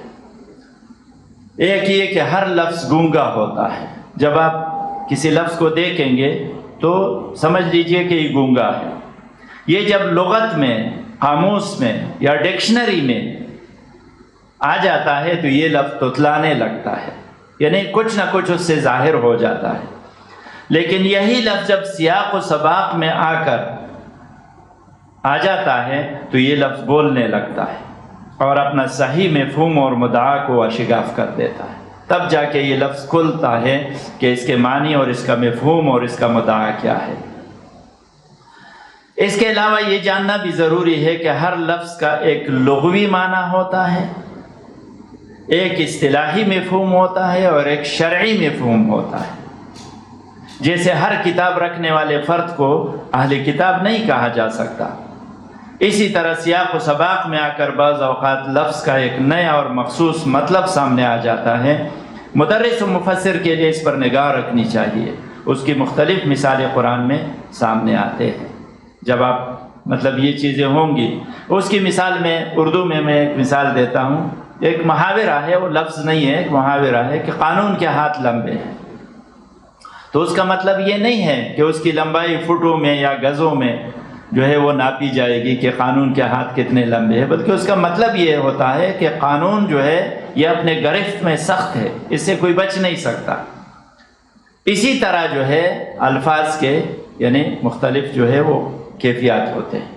ایک یہ کہ ہر لفظ گونگا ہوتا ہے، جب آپ کسی لفظ کو دیکھیں گے تو سمجھ لیجئے کہ یہ گونگا ہے۔ یہ جب لغت میں، قاموس میں یا ڈکشنری میں آ جاتا ہے تو یہ لفظ تتلانے لگتا ہے، یعنی کچھ نہ کچھ اس سے ظاہر ہو جاتا ہے۔ لیکن یہی لفظ جب سیاق و سباق میں آ کر آ جاتا ہے تو یہ لفظ بولنے لگتا ہے اور اپنا صحیح مفہوم اور مدعا کو اشگاف کر دیتا ہے، تب جا کے یہ لفظ کھلتا ہے کہ اس کے معنی اور اس کا مفہوم اور اس کا مدعا کیا ہے۔ اس کے علاوہ یہ جاننا بھی ضروری ہے کہ ہر لفظ کا ایک لغوی معنی ہوتا ہے، ایک اصطلاحی مفہوم ہوتا ہے اور ایک شرعی مفہوم ہوتا ہے۔ جیسے ہر کتاب رکھنے والے فرد کو اہل کتاب نہیں کہا جا سکتا، اسی طرح سیاق و سباق میں آ کر بعض اوقات لفظ کا ایک نیا اور مخصوص مطلب سامنے آ جاتا ہے۔ مدرس و مفسر کے لیے اس پر نگاہ رکھنی چاہیے، اس کی مختلف مثالیں قرآن میں سامنے آتے ہیں۔ جب آپ یہ چیزیں ہوں گی، اس کی مثال میں اردو میں ایک مثال دیتا ہوں۔ ایک محاورہ ہے، وہ لفظ نہیں ہے، ایک محاورہ ہے کہ قانون کے ہاتھ لمبے ہیں۔ تو اس کا مطلب یہ نہیں ہے کہ اس کی لمبائی فٹوں میں یا گزوں میں جو ہے وہ ناپی جائے گی کہ قانون کے ہاتھ کتنے لمبے ہیں، بلکہ اس کا مطلب یہ ہوتا ہے کہ قانون جو ہے یہ اپنے گرفت میں سخت ہے، اس سے کوئی بچ نہیں سکتا۔ اسی طرح جو ہے الفاظ کے یعنی مختلف جو ہے وہ کیفیات ہوتے ہیں۔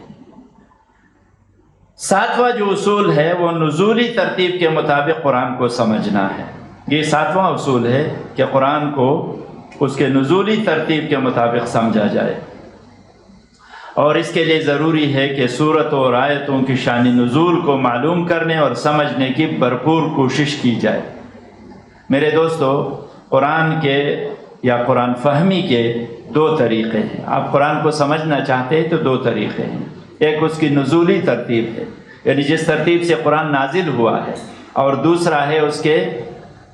7واں جو اصول ہے وہ نزولی ترتیب کے مطابق قرآن کو سمجھنا ہے، یہ 7واں اصول ہے کہ قرآن کو اس کے نزولی ترتیب کے مطابق سمجھا جائے، اور اس کے لیے ضروری ہے کہ صورت اور آیتوں کی شان نزول کو معلوم کرنے اور سمجھنے کی بھرپور کوشش کی جائے۔ میرے دوستو، قرآن کے یا قرآن فہمی کے 2 طریقے ہیں۔ آپ قرآن کو سمجھنا چاہتے ہیں تو 2 طریقے ہیں۔ ایک اس کی نزولی ترتیب ہے، یعنی جس ترتیب سے قرآن نازل ہوا ہے، اور دوسرا ہے اس کے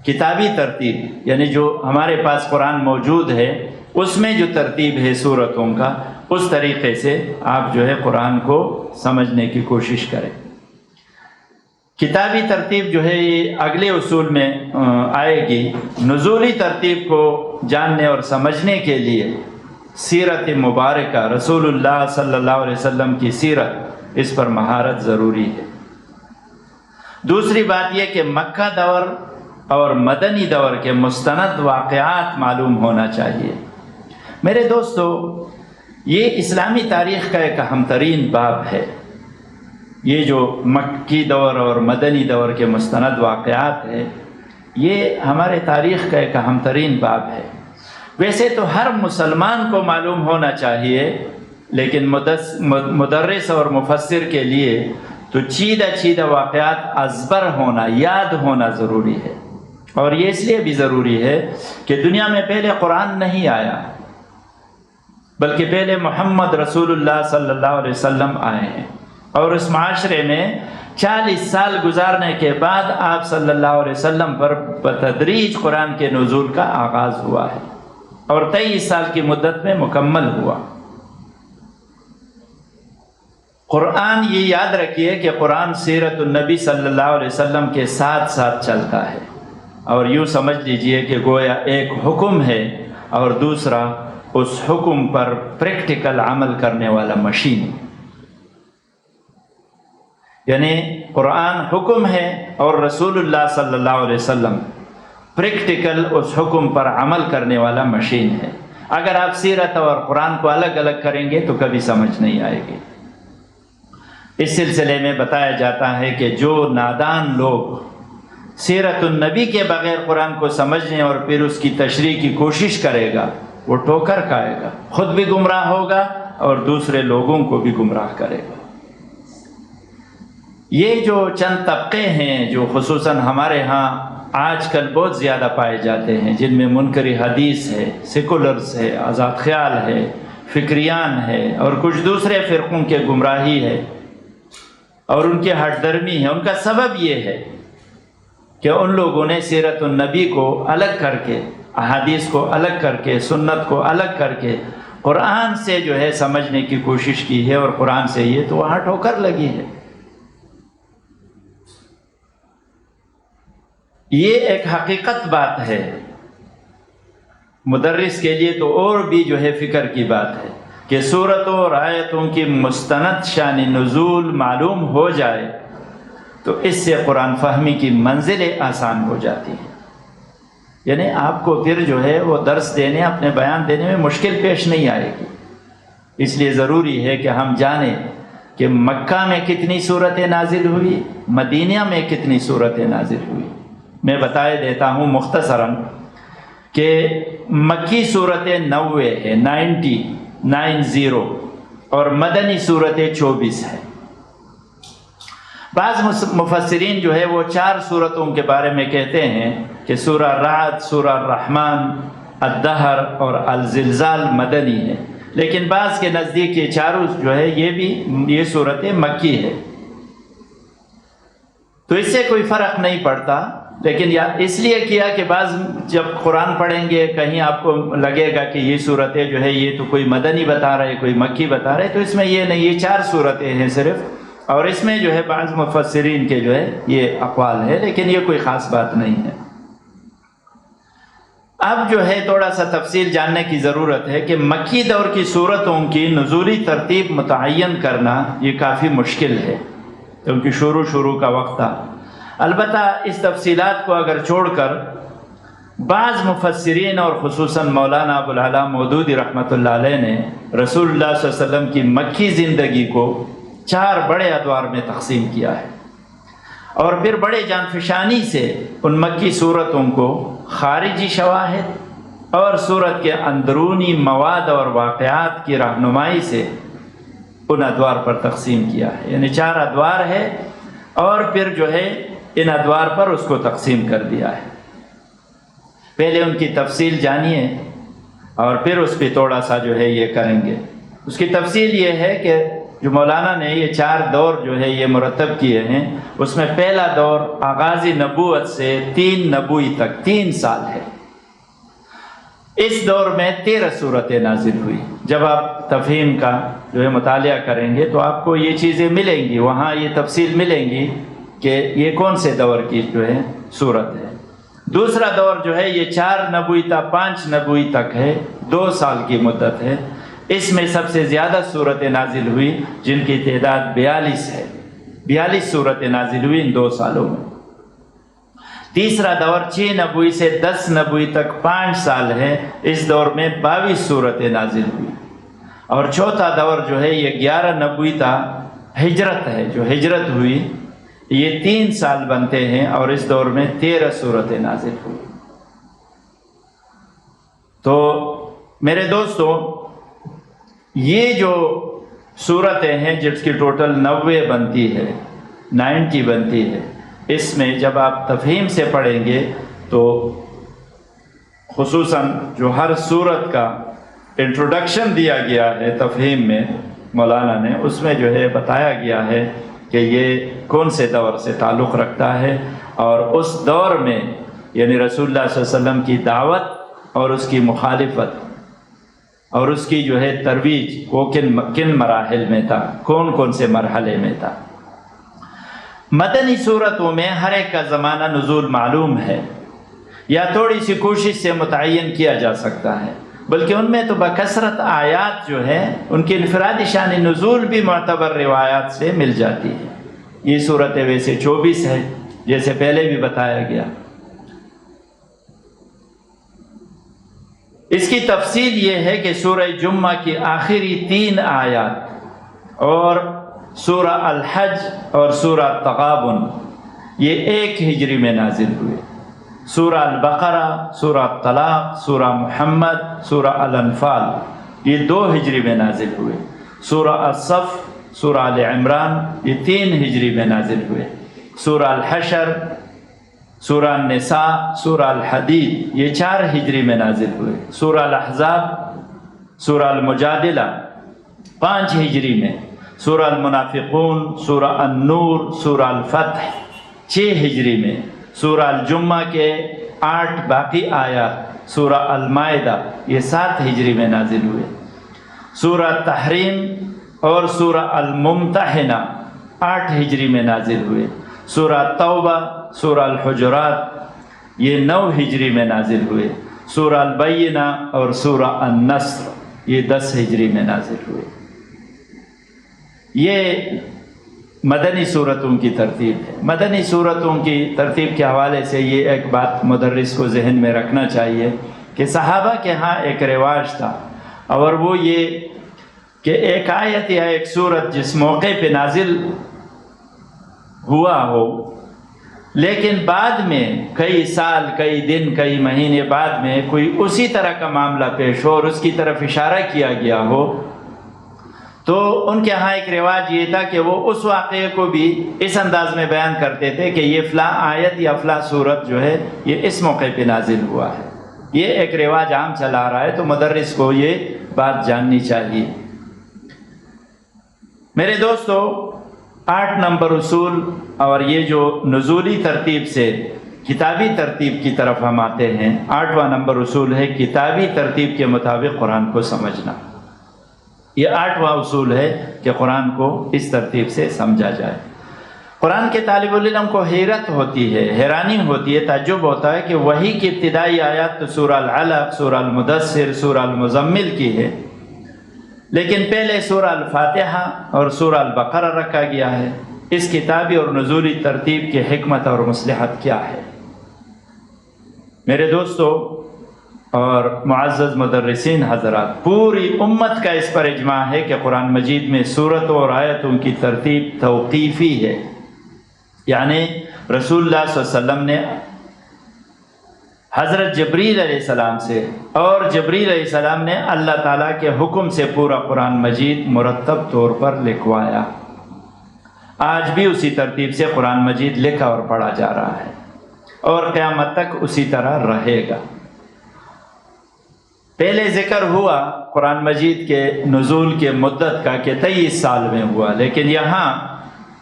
کتابی ترتیب، یعنی جو ہمارے پاس قرآن موجود ہے اس میں جو ترتیب ہے صورتوں کا، اس طریقے سے آپ جو ہے قرآن کو سمجھنے کی کوشش کریں۔ کتابی ترتیب جو ہے یہ اگلے اصول میں آئے گی۔ نزولی ترتیب کو جاننے اور سمجھنے کے لیے سیرت مبارکہ، رسول اللہ صلی اللہ علیہ وسلم کی سیرت، اس پر مہارت ضروری ہے۔ دوسری بات یہ کہ مکہ دور اور مدنی دور کے مستند واقعات معلوم ہونا چاہیے۔ میرے دوستو، یہ اسلامی تاریخ کا ایک اہم ترین باب ہے۔ یہ جو مکی دور اور مدنی دور کے مستند واقعات ہے، یہ ہمارے تاریخ کا ایک اہم ترین باب ہے۔ ویسے تو ہر مسلمان کو معلوم ہونا چاہیے، لیکن مدرس اور مفسر کے لیے تو چیدہ واقعات ازبر ہونا، یاد ہونا ضروری ہے۔ اور یہ اس لیے بھی ضروری ہے کہ دنیا میں پہلے قرآن نہیں آیا، بلکہ پہلے محمد رسول اللہ صلی اللہ علیہ وسلم آئے ہیں، اور اس معاشرے میں 40 سال گزارنے کے بعد آپ صلی اللہ علیہ وسلم پر بتدریج قرآن کے نزول کا آغاز ہوا ہے، اور 23 سال کی مدت میں مکمل ہوا۔ قرآن یہ یاد رکھیے کہ قرآن سیرت النبی صلی اللہ علیہ وسلم کے ساتھ ساتھ چلتا ہے، اور یوں سمجھ لیجئے کہ گویا ایک حکم ہے اور دوسرا اس حکم پر پریکٹیکل عمل کرنے والا مشین۔ یعنی قرآن حکم ہے اور رسول اللہ صلی اللہ علیہ وسلم پریکٹیکل اس حکم پر عمل کرنے والا مشین ہے۔ اگر آپ سیرت اور قرآن کو الگ الگ کریں گے تو کبھی سمجھ نہیں آئے گی۔ اس سلسلے میں بتایا جاتا ہے کہ جو نادان لوگ سیرت النبی کے بغیر قرآن کو سمجھنے اور پھر اس کی تشریح کی کوشش کرے گا، وہ ٹھوکر کھائے گا، خود بھی گمراہ ہوگا اور دوسرے لوگوں کو بھی گمراہ کرے گا۔ یہ جو چند طبقے ہیں جو خصوصاً ہمارے ہاں آج کل بہت زیادہ پائے جاتے ہیں، جن میں منکر حدیث ہے، سیکولرز ہے، آزاد خیال ہے، فکریان ہے، اور کچھ دوسرے فرقوں کے گمراہی ہے اور ان کے ہٹ درمی ہے، ان کا سبب یہ ہے کہ ان لوگوں نے سیرت النبی کو الگ کر کے، احادیث کو الگ کر کے، سنت کو الگ کر کے قرآن سے جو ہے سمجھنے کی کوشش کی ہے، اور قرآن سے یہ تو وہاں ٹھوکر لگی ہے۔ یہ ایک حقیقت بات ہے، مدرس کے لیے تو اور بھی جو ہے فکر کی بات ہے کہ سورتوں اور آیتوں کی مستند شان نزول معلوم ہو جائے تو اس سے قرآن فہمی کی منزلیں آسان ہو جاتی ہیں۔ یعنی آپ کو پھر جو ہے وہ درس دینے، اپنے بیان دینے میں مشکل پیش نہیں آئے گی۔ اس لیے ضروری ہے کہ ہم جانیں کہ مکہ میں کتنی صورتیں نازل ہوئی، مدینہ میں کتنی صورتیں نازل ہوئی۔ میں بتائے دیتا ہوں مختصراً کہ مکی صورتیں 90 ہے، 90 اور مدنی صورتیں 24 ہیں۔ بعض مفسرین جو ہے وہ 4 صورتوں کے بارے میں کہتے ہیں کہ سورہ رعد، سورہ الرحمن، الدہر اور الزلزال مدنی ہے، لیکن بعض کے نزدیک یہ چاروں جو ہے یہ صورتیں مکی ہے۔ تو اس سے کوئی فرق نہیں پڑتا، لیکن اس لیے کیا کہ بعض جب قرآن پڑھیں گے کہیں آپ کو لگے گا کہ یہ صورتیں جو ہے یہ تو کوئی مدنی بتا رہے، کوئی مکی بتا رہے، تو اس میں یہ نہیں، یہ 4 صورتیں ہیں صرف، اور اس میں جو ہے بعض مفسرین کے جو ہے یہ اقوال ہے، لیکن یہ کوئی خاص بات نہیں ہے۔ اب جو ہے تھوڑا سا تفصیل جاننے کی ضرورت ہے کہ مکی دور کی صورتوں کی نزولی ترتیب متعین کرنا یہ کافی مشکل ہے، کیونکہ شروع کا وقت تھا۔ البتہ اس تفصیلات کو اگر چھوڑ کر بعض مفسرین اور خصوصاً مولانا ابوالعلا مودودی رحمۃ اللہ علیہ نے رسول اللہ صلی اللہ علیہ وسلم کی مکی زندگی کو 4 بڑے ادوار میں تقسیم کیا ہے۔ اور پھر بڑے جانفشانی سے ان مکی صورتوں کو خارجی شواہد اور صورت کے اندرونی مواد اور واقعات کی رہنمائی سے ان ادوار پر تقسیم کیا ہے. یعنی 4 ادوار ہے اور پھر جو ہے ان ادوار پر اس کو تقسیم کر دیا ہے. پہلے ان کی تفصیل جانیے اور پھر اس پہ تھوڑا سا جو ہے یہ کریں گے. اس کی تفصیل یہ ہے کہ جو مولانا نے یہ 4 دور جو ہے یہ مرتب کیے ہیں، اس میں پہلا دور آغاز نبوت سے 3 نبوی تک 3 سال ہے. اس دور میں 13 صورتیں نازل ہوئی. جب آپ تفہیم کا جو ہے مطالعہ کریں گے تو آپ کو یہ چیزیں ملیں گی، وہاں یہ تفصیل ملیں گی کہ یہ کون سے دور کی جو ہے صورت ہے. دوسرا دور جو ہے یہ 4 نبوی تا 5 نبوی تک ہے، 2 سال کی مدت ہے. اس میں سب سے زیادہ صورتیں نازل ہوئی جن کی تعداد 42 ہے. 42 صورتیں نازل ہوئی ان 2 سالوں میں. تیسرا دور 6 نبوی سے 10 نبوی تک 5 سال ہے. اس دور میں 22 صورتیں نازل ہوئی. اور چوتھا دور جو ہے یہ 11 نبوی تا ہجرت ہے، جو ہجرت ہوئی، یہ 3 سال بنتے ہیں اور اس دور میں 13 صورتیں نازل ہوئی. تو میرے دوستوں، یہ جو صورتیں ہیں جس کی ٹوٹل 90 بنتی ہے، 90 بنتی ہے، اس میں جب آپ تفہیم سے پڑھیں گے تو خصوصاً جو ہر صورت کا انٹروڈکشن دیا گیا ہے تفہیم میں مولانا نے، اس میں جو ہے بتایا گیا ہے کہ یہ کون سے دور سے تعلق رکھتا ہے اور اس دور میں یعنی رسول اللہ صلی اللہ علیہ وسلم کی دعوت اور اس کی مخالفت اور اس کی جو ہے ترویج وہ کن مراحل میں تھا، کون کون سے مرحلے میں تھا. مدنی صورتوں میں ہر ایک کا زمانہ نزول معلوم ہے یا تھوڑی سی کوشش سے متعین کیا جا سکتا ہے، بلکہ ان میں تو بکثرت آیات جو ہے ان کی انفرادی شان نزول بھی معتبر روایات سے مل جاتی ہے. یہ صورتیں ویسے 24 ہے جیسے پہلے بھی بتایا گیا. اس کی تفصیل یہ ہے کہ سورہ جمعہ کی آخری 3 آیات اور سورہ الحج اور سورہ تغابن یہ 1 ہجری میں نازل ہوئے. سورہ البقرہ، سورہ طلاق، سورہ محمد، سورہ الانفال یہ 2 ہجری میں نازل ہوئے. سورہ الصف، سورہ آل عمران یہ 3 ہجری میں نازل ہوئے. سورہ الحشر، سورہ النساء، سورہ الحدید یہ 4 ہجری میں نازل ہوئے. سورہ الاحزاب، سورہ المجادلہ 5 ہجری میں. سورہ المنافقون، سورہ النور، سورہ الفتح 6 ہجری میں. سورہ الجمعہ کے 8 باقی آیات سورہ المائدہ یہ 7 ہجری میں نازل ہوئے. سورہ تحریم اور سورہ الممتحنہ 8 ہجری میں نازل ہوئے. سورہ توبہ، سورہ الحجرات یہ 9 ہجری میں نازل ہوئے. سورہ البینہ اور سورہ النصر یہ 10 ہجری میں نازل ہوئے. یہ مدنی صورتوں کی ترتیب ہے. مدنی صورتوں کی ترتیب کے حوالے سے یہ ایک بات مدرس کو ذہن میں رکھنا چاہیے کہ صحابہ کے ہاں ایک رواج تھا، اور وہ یہ کہ ایک آیت یا ایک صورت جس موقع پہ نازل ہوا ہو، لیکن بعد میں کئی سال، کئی دن، کئی مہینے بعد میں کوئی اسی طرح کا معاملہ پیش ہو اور اس کی طرف اشارہ کیا گیا ہو، تو ان کے ہاں ایک رواج یہ تھا کہ وہ اس واقعے کو بھی اس انداز میں بیان کرتے تھے کہ یہ فلاں آیت یا فلاں صورت جو ہے یہ اس موقع پہ نازل ہوا ہے. یہ ایک رواج عام چلا آ رہا ہے، تو مدرس کو یہ بات جاننی چاہیے. میرے دوستو، 8 نمبر اصول، اور یہ جو نزولی ترتیب سے کتابی ترتیب کی طرف ہم آتے ہیں، 8واں نمبر اصول ہے کتابی ترتیب کے مطابق قرآن کو سمجھنا. یہ 8واں اصول ہے کہ قرآن کو اس ترتیب سے سمجھا جائے. قرآن کے طالب العلم کو حیرت ہوتی ہے، حیرانی ہوتی ہے، تعجب ہوتا ہے کہ وحی کی ابتدائی آیات تو سورہ العلق، سورہ المدثر، سورہ المزمل کی ہے، لیکن پہلے سورہ الفاتحہ اور سورہ البقرہ رکھا گیا ہے. اس کتابی اور نزولی ترتیب کی حکمت اور مصلحت کیا ہے؟ میرے دوستو اور معزز مدرسین حضرات، پوری امت کا اس پر اجماع ہے کہ قرآن مجید میں سورتوں اور آیتوں کی ترتیب توقیفی ہے، یعنی رسول اللہ صلی اللہ علیہ وسلم نے حضرت جبریل علیہ السلام سے، اور جبریل علیہ السلام نے اللہ تعالیٰ کے حکم سے پورا قرآن مجید مرتب طور پر لکھوایا۔ آج بھی اسی ترتیب سے قرآن مجید لکھا اور پڑھا جا رہا ہے، اور قیامت تک اسی طرح رہے گا۔ پہلے ذکر ہوا قرآن مجید کے نزول کے مدت کا کہ 23 سال میں ہوا، لیکن یہاں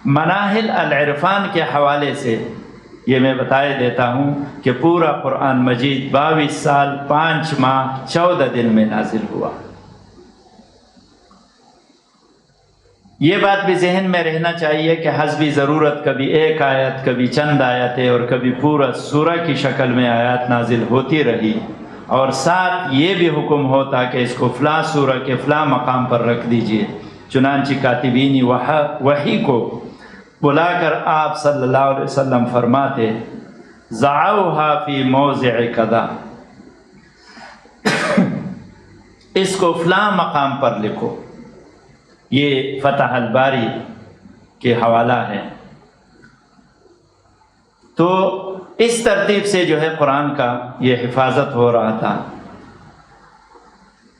مناہل العرفان کے حوالے سے یہ میں بتائے دیتا ہوں کہ پورا قرآن مجید 22 سال 5 ماہ 14 دن میں نازل ہوا۔ یہ بات بھی ذہن میں رہنا چاہیے کہ حسب ضرورت کبھی ایک آیت، کبھی چند آیتیں، اور کبھی پورا سورہ کی شکل میں آیات نازل ہوتی رہی، اور ساتھ یہ بھی حکم ہوتا کہ اس کو فلاں سورہ کے فلاں مقام پر رکھ دیجئے۔ چنانچہ کاتبین وحی کو بلا کر آپ صلی اللہ علیہ وسلم فرماتے ضعوها فی موضع کذا، اس کو فلاں مقام پر لکھو۔ یہ فتح الباری کے حوالہ ہے۔ تو اس ترتیب سے جو ہے قرآن کا یہ حفاظت ہو رہا تھا۔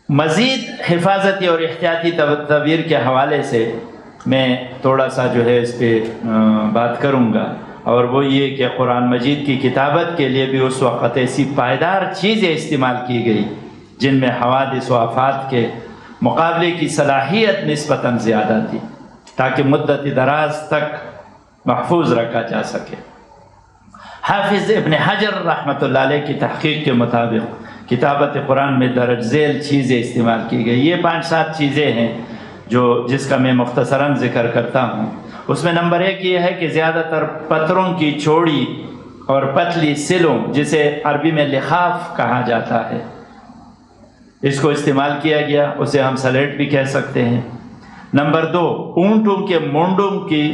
مزید حفاظتی اور احتیاطی تدابیر کے حوالے سے میں تھوڑا سا جو ہے اس پہ بات کروں گا، اور وہ یہ کہ قرآن مجید کی کتابت کے لیے بھی اس وقت ایسی پائیدار چیزیں استعمال کی گئی جن میں حوادث و آفات کے مقابلے کی صلاحیت نسبتاً زیادہ تھی، تاکہ مدت دراز تک محفوظ رکھا جا سکے۔ حافظ ابن حجر رحمۃ اللہ علیہ کی تحقیق کے مطابق کتابت قرآن میں درج ذیل چیزیں استعمال کی گئی۔ یہ 5-7 چیزیں ہیں جس کا میں مختصراً ذکر کرتا ہوں۔ اس میں نمبر 1 یہ ہے کہ زیادہ تر پتھروں کی چوڑی اور پتلی سلوں، جسے عربی میں لحاف کہا جاتا ہے، اس کو استعمال کیا گیا۔ اسے ہم سلیٹ بھی کہہ سکتے ہیں۔ نمبر 2، اونٹوں کے مونڈوں کی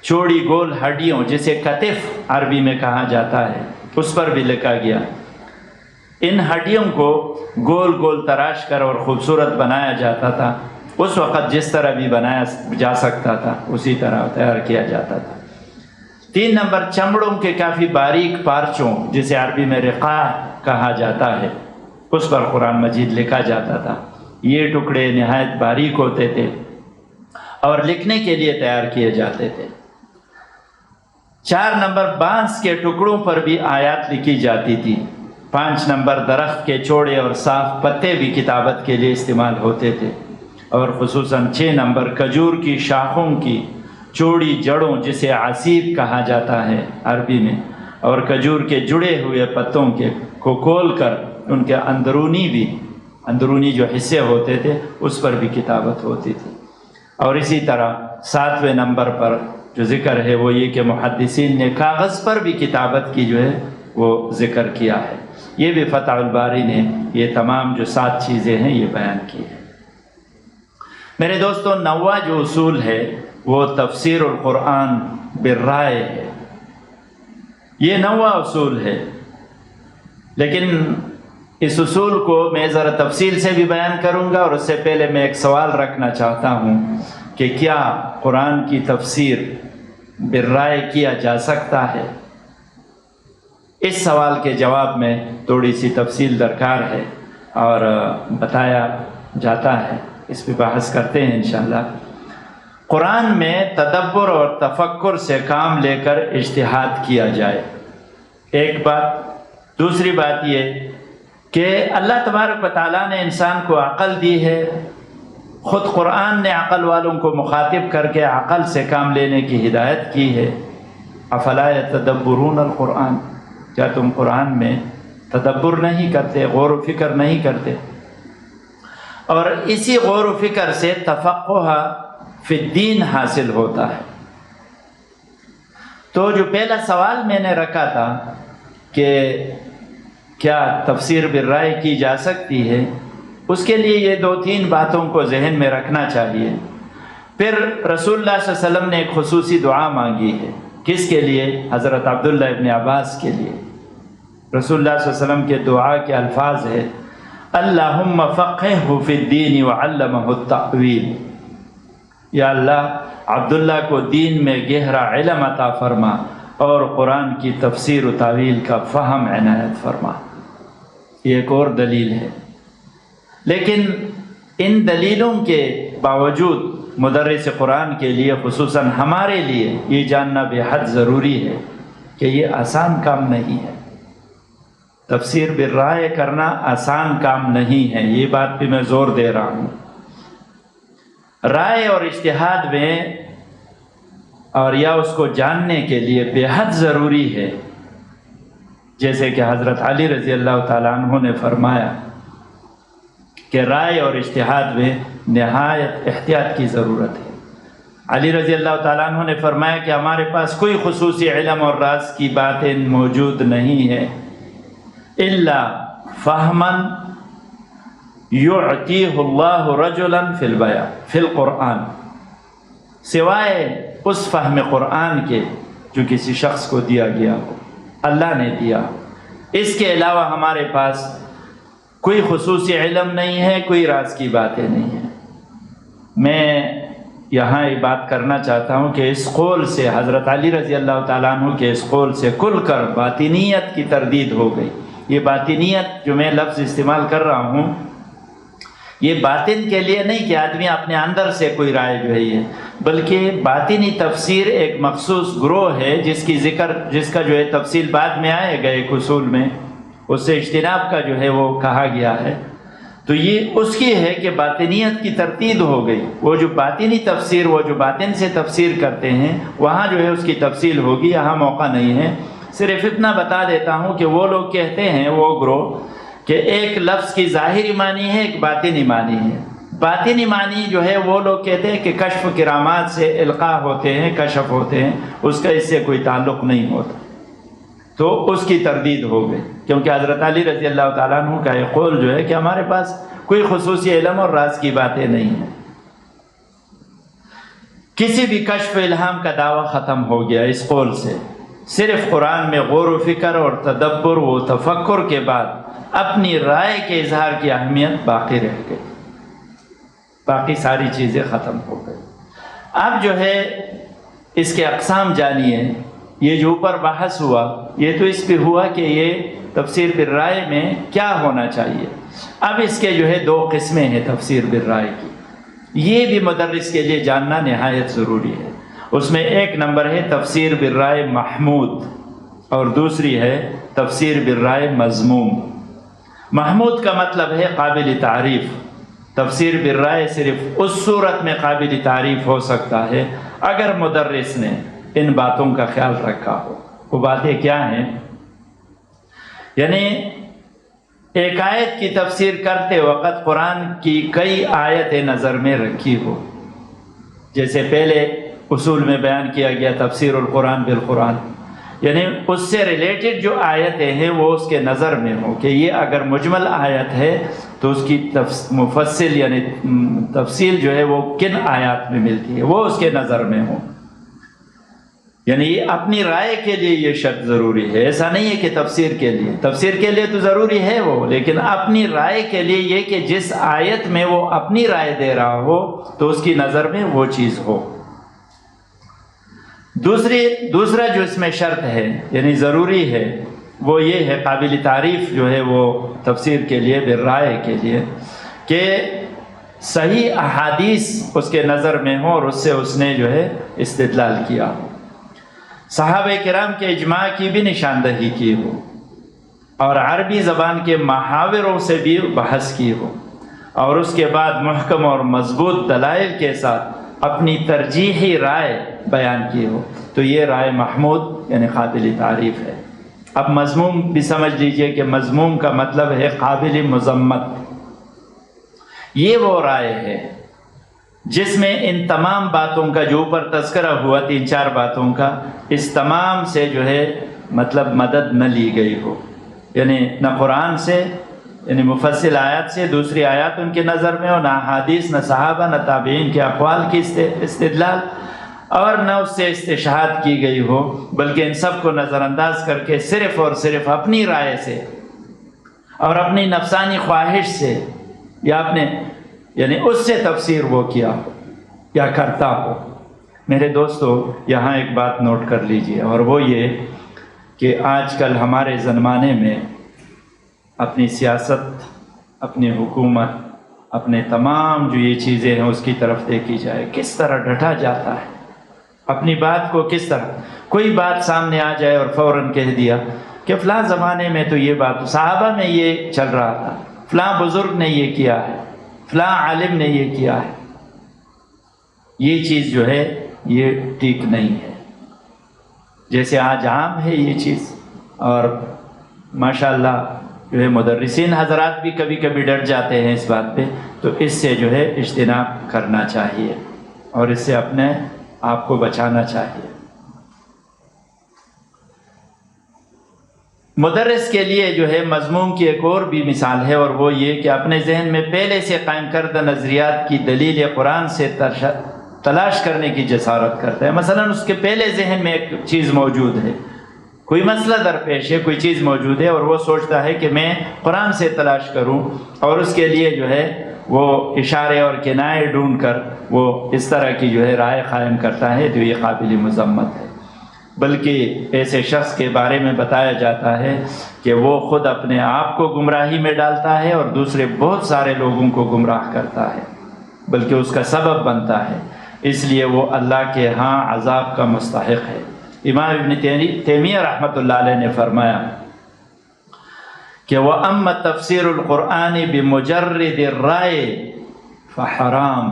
چوڑی گول ہڈیوں، جسے کتف عربی میں کہا جاتا ہے، اس پر بھی لکھا گیا۔ ان ہڈیوں کو گول گول تراش کر اور خوبصورت بنایا جاتا تھا۔ اس وقت جس طرح بھی بنایا جا سکتا تھا اسی طرح تیار کیا جاتا تھا۔ 3 نمبر، چمڑوں کے کافی باریک پارچوں، جسے عربی میں رقاع کہا جاتا ہے، اس پر قرآن مجید لکھا جاتا تھا۔ یہ ٹکڑے نہایت باریک ہوتے تھے اور لکھنے کے لیے تیار کیے جاتے تھے۔ 4 نمبر، بانس کے ٹکڑوں پر بھی آیات لکھی جاتی تھی۔ 5 نمبر، درخت کے چوڑے اور صاف پتے بھی کتابت کے لیے استعمال ہوتے تھے، اور خصوصاً 6 نمبر، کھجور کی شاخوں کی چوڑی جڑوں، جسے عصیب کہا جاتا ہے عربی میں، اور کھجور کے جڑے ہوئے پتوں کو کھول کر ان کے اندرونی جو حصے ہوتے تھے اس پر بھی کتابت ہوتی تھی۔ اور اسی طرح 7ویں نمبر پر جو ذکر ہے وہ یہ کہ محدثین نے کاغذ پر بھی کتابت کی جو ہے وہ ذکر کیا ہے۔ یہ بھی فتح الباری نے یہ تمام جو 7 چیزیں ہیں یہ بیان کی ہے۔ میرے دوستوں، 9واں جو اصول ہے وہ تفسیر القرآن بالرائے ہے۔ یہ 9واں اصول ہے، لیکن اس اصول کو میں ذرا تفصیل سے بھی بیان کروں گا، اور اس سے پہلے میں ایک سوال رکھنا چاہتا ہوں کہ کیا قرآن کی تفسیر بالرائے کیا جا سکتا ہے؟ اس سوال کے جواب میں تھوڑی سی تفصیل درکار ہے اور بتایا جاتا ہے، اس پہ بحث کرتے ہیں انشاءاللہ۔ قرآن میں تدبر اور تفکر سے کام لے کر اجتہاد کیا جائے، ایک بات۔ دوسری بات یہ کہ اللہ تبارک و تعالیٰ نے انسان کو عقل دی ہے، خود قرآن نے عقل والوں کو مخاطب کر کے عقل سے کام لینے کی ہدایت کی ہے۔ افلا یتدبرون القرآن، کیا تم قرآن میں تدبر نہیں کرتے، غور و فکر نہیں کرتے؟ اور اسی غور و فکر سے تفقہ فی الدین حاصل ہوتا ہے۔ تو جو پہلا سوال میں نے رکھا تھا کہ کیا تفسیر بالرائے کی جا سکتی ہے، اس کے لیے یہ 2-3 باتوں کو ذہن میں رکھنا چاہیے۔ پھر رسول اللہ صلی اللہ علیہ وسلم نے ایک خصوصی دعا مانگی ہے، کس کے لیے؟ حضرت عبداللہ ابن عباس کے لیے۔ رسول اللہ صلی اللہ علیہ وسلم کے دعا کے الفاظ ہے اللہم فقہہ فی الدین وعلمہ التأویل، یا اللہ عبداللہ کو دین میں گہرا علم عطا فرما اور قرآن کی تفسیر و تعویل کا فہم عنایت فرما۔ یہ ایک اور دلیل ہے۔ لیکن ان دلیلوں کے باوجود مدرس قرآن کے لیے، خصوصاً ہمارے لیے، یہ جاننا بے حد ضروری ہے کہ یہ آسان کام نہیں ہے۔ تفسیر بالرائے کرنا آسان کام نہیں ہے، یہ بات بھی میں زور دے رہا ہوں۔ رائے اور اجتہاد میں اور یا اس کو جاننے کے لیے بے حد ضروری ہے، جیسے کہ حضرت علی رضی اللہ تعالیٰ عنہ نے فرمایا کہ رائے اور اجتہاد میں نہایت احتیاط کی ضرورت ہے۔ علی رضی اللہ تعالیٰ عنہ نے فرمایا کہ ہمارے پاس کوئی خصوصی علم اور راز کی باتیں موجود نہیں ہے الا فہما یعطیہ اللہ رجلا فی القرآن، سوائے اس فہم قرآن کے جو کسی شخص کو دیا گیا ہو، اللہ نے دیا۔ اس کے علاوہ ہمارے پاس کوئی خصوصی علم نہیں ہے، کوئی راز کی باتیں نہیں ہیں۔ میں یہاں یہ بات کرنا چاہتا ہوں کہ اس قول سے، حضرت علی رضی اللہ تعالیٰ عنہ کے اس قول سے کھل کر باطنیت کی تردید ہو گئی۔ یہ باطنیت جو میں لفظ استعمال کر رہا ہوں، یہ باطن کے لیے نہیں کہ آدمی اپنے اندر سے کوئی رائے جو ہے یہ، بلکہ باطنی تفسیر ایک مخصوص گروہ ہے جس کا جو ہے تفصیل بعد میں آئے گا ایک اصول میں، اس سے اجتناب کا جو ہے وہ کہا گیا ہے۔ تو یہ اس کی ہے کہ باطنیت کی تردید ہو گئی۔ وہ جو باطنی تفسیر، وہ جو باطن سے تفسیر کرتے ہیں، وہاں جو ہے اس کی تفصیل ہوگی، یہاں موقع نہیں ہے۔ صرف اتنا بتا دیتا ہوں کہ وہ لوگ کہتے ہیں، وہ گروہ، کہ ایک لفظ کی ظاہری معنی ہے، ایک باطنی معنی ہے۔ باطنی معنی جو ہے وہ لوگ کہتے ہیں کہ کشف کرامات سے القاء ہوتے ہیں، کشف ہوتے ہیں، اس کا اس سے کوئی تعلق نہیں ہوتا۔ تو اس کی تردید ہو گئی، کیونکہ حضرت علی رضی اللہ تعالیٰ عنہ کا یہ قول جو ہے کہ ہمارے پاس کوئی خصوصی علم اور راز کی باتیں نہیں ہیں۔ کسی بھی کشف الہام کا دعویٰ ختم ہو گیا اس قول سے۔ صرف قرآن میں غور و فکر اور تدبر و تفکر کے بعد اپنی رائے کے اظہار کی اہمیت باقی رہ گئی، باقی ساری چیزیں ختم ہو گئی۔ اب جو ہے اس کے اقسام جانیے۔ یہ جو اوپر بحث ہوا، یہ تو اس پہ ہوا کہ یہ تفسیر بالرائے میں کیا ہونا چاہیے۔ اب اس کے جو ہے دو قسمیں ہیں تفسیر بالرائے کی، یہ بھی مدرس کے لیے جاننا نہایت ضروری ہے۔ اس میں ایک نمبر ہے تفسیر بالرائے محمود، اور دوسری ہے تفسیر بالرائے مذموم۔ محمود کا مطلب ہے قابل تعریف۔ تفسیر بالرائے صرف اس صورت میں قابل تعریف ہو سکتا ہے اگر مدرس نے ان باتوں کا خیال رکھا ہو۔ وہ باتیں کیا ہیں؟ یعنی ایک آیت کی تفسیر کرتے وقت قرآن کی کئی آیتیں نظر میں رکھی ہو، جیسے پہلے اصول میں بیان کیا گیا تفسیر القرآن بالقرآن، یعنی اس سے ریلیٹڈ جو آیتیں ہیں وہ اس کے نظر میں ہو کہ یہ اگر مجمل آیت ہے تو اس کی مفصل یعنی تفصیل جو ہے وہ کن آیات میں ملتی ہے، وہ اس کے نظر میں ہو۔ یعنی اپنی رائے کے لیے یہ شرط ضروری ہے، ایسا نہیں ہے کہ تفسیر کے لیے تو ضروری ہے وہ، لیکن اپنی رائے کے لیے یہ کہ جس آیت میں وہ اپنی رائے دے رہا ہو تو اس کی نظر میں وہ چیز ہو۔ دوسرا جو اس میں شرط ہے یعنی ضروری ہے وہ یہ ہے، قابل تعریف جو ہے وہ تفسیر کے لیے بالرائے کے لیے، کہ صحیح احادیث اس کے نظر میں ہو اور اس سے اس نے جو ہے استدلال کیا ہو، صحابہ کرام کے اجماع کی بھی نشاندہی کی ہو، اور عربی زبان کے محاوروں سے بھی بحث کی ہو، اور اس کے بعد محکم اور مضبوط دلائل کے ساتھ اپنی ترجیحی رائے بیان کی ہو، تو یہ رائے محمود یعنی قابل تعریف ہے۔ اب مذموم بھی سمجھ لیجئے کہ مذموم کا مطلب ہے قابل مذمت۔ یہ وہ رائے ہے جس میں ان تمام باتوں کا جو اوپر تذکرہ ہوا، 3-4 باتوں کا، اس تمام سے جو ہے مطلب مدد نہ لی گئی ہو، یعنی نہ قرآن سے یعنی مفصل آیات سے دوسری آیات ان کے نظر میں ہو، نہ حدیث، نہ صحابہ، نہ تابعین کے اقوال کی استدلال، اور نہ اس سے استشہاد کی گئی ہو، بلکہ ان سب کو نظر انداز کر کے صرف اور صرف اپنی رائے سے اور اپنی نفسانی خواہش سے یا اپنے یعنی اس سے تفسیر وہ کیا ہو یا کرتا ہو۔ میرے دوستو یہاں ایک بات نوٹ کر لیجئے، اور وہ یہ کہ آج کل ہمارے زمانے میں اپنی سیاست، اپنی حکومت، اپنے تمام جو یہ چیزیں ہیں اس کی طرف دیکھی جائے، کس طرح ڈٹا جاتا ہے اپنی بات کو، کس طرح کوئی بات سامنے آ جائے اور فوراً کہہ دیا کہ فلاں زمانے میں تو یہ بات، صحابہ میں یہ چل رہا تھا، فلاں بزرگ نے یہ کیا ہے، فلاں عالم نے یہ کیا ہے۔ یہ چیز جو ہے یہ ٹھیک نہیں ہے، جیسے آج عام ہے یہ چیز، اور ماشاءاللہ جو ہے مدرسین حضرات بھی کبھی کبھی ڈٹ جاتے ہیں اس بات پہ، تو اس سے جو ہے اجتناب کرنا چاہیے اور اس سے اپنے آپ کو بچانا چاہیے۔ مدرس کے لیے جو ہے مضمون کی ایک اور بھی مثال ہے، اور وہ یہ کہ اپنے ذہن میں پہلے سے قائم کردہ نظریات کی دلیل قرآن سے تلاش کرنے کی جسارت کرتا ہے۔ مثلا اس کے پہلے ذہن میں ایک چیز موجود ہے، کوئی مسئلہ درپیش ہے، کوئی چیز موجود ہے، اور وہ سوچتا ہے کہ میں قرآن سے تلاش کروں، اور اس کے لیے جو ہے وہ اشارے اور کنائے ڈھونڈ کر وہ اس طرح کی جو ہے رائے قائم کرتا ہے، تو یہ قابل مذمت ہے۔ بلکہ ایسے شخص کے بارے میں بتایا جاتا ہے کہ وہ خود اپنے آپ کو گمراہی میں ڈالتا ہے اور دوسرے بہت سارے لوگوں کو گمراہ کرتا ہے، بلکہ اس کا سبب بنتا ہے، اس لیے وہ اللہ کے ہاں عذاب کا مستحق ہے۔ امام ابن تیمیہ رحمۃ اللہ علیہ نے فرمایا کہ وَأَمَّا تَفْسِيرُ الْقُرْآنِ بِمُجَرِّدِ الرَّائِ فَحَرام،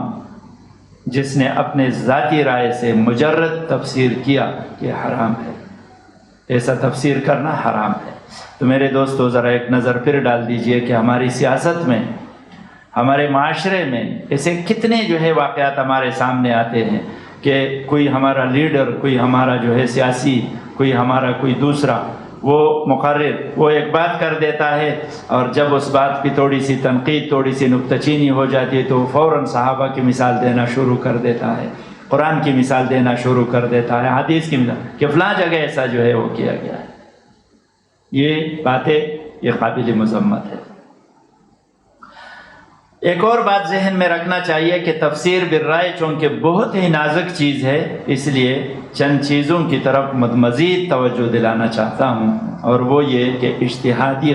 جس نے اپنے ذاتی رائے سے مجرد تفسیر کیا یہ حرام ہے، ایسا تفسیر کرنا حرام ہے۔ تو میرے دوستو ذرا ایک نظر پھر ڈال دیجئے کہ ہماری سیاست میں، ہمارے معاشرے میں ایسے کتنے جو ہے واقعات ہمارے سامنے آتے ہیں کہ کوئی ہمارا لیڈر، کوئی ہمارا جو ہے سیاسی، کوئی ہمارا کوئی دوسرا وہ مقرر وہ ایک بات کر دیتا ہے، اور جب اس بات کی تھوڑی سی تنقید، تھوڑی سی نکتہ چینی ہو جاتی ہے تو فوراً صحابہ کی مثال دینا شروع کر دیتا ہے، قرآن کی مثال دینا شروع کر دیتا ہے، حدیث کی مثال کہ فلاں جگہ ایسا جو ہے وہ کیا گیا ہے۔ یہ باتیں یہ قابل مذمت ہے۔ ایک اور بات ذہن میں رکھنا چاہیے کہ تفسیر بالرائے چونکہ بہت ہی نازک چیز ہے، اس لیے چند چیزوں کی طرف مزید توجہ دلانا چاہتا ہوں، اور وہ یہ کہ اجتہادی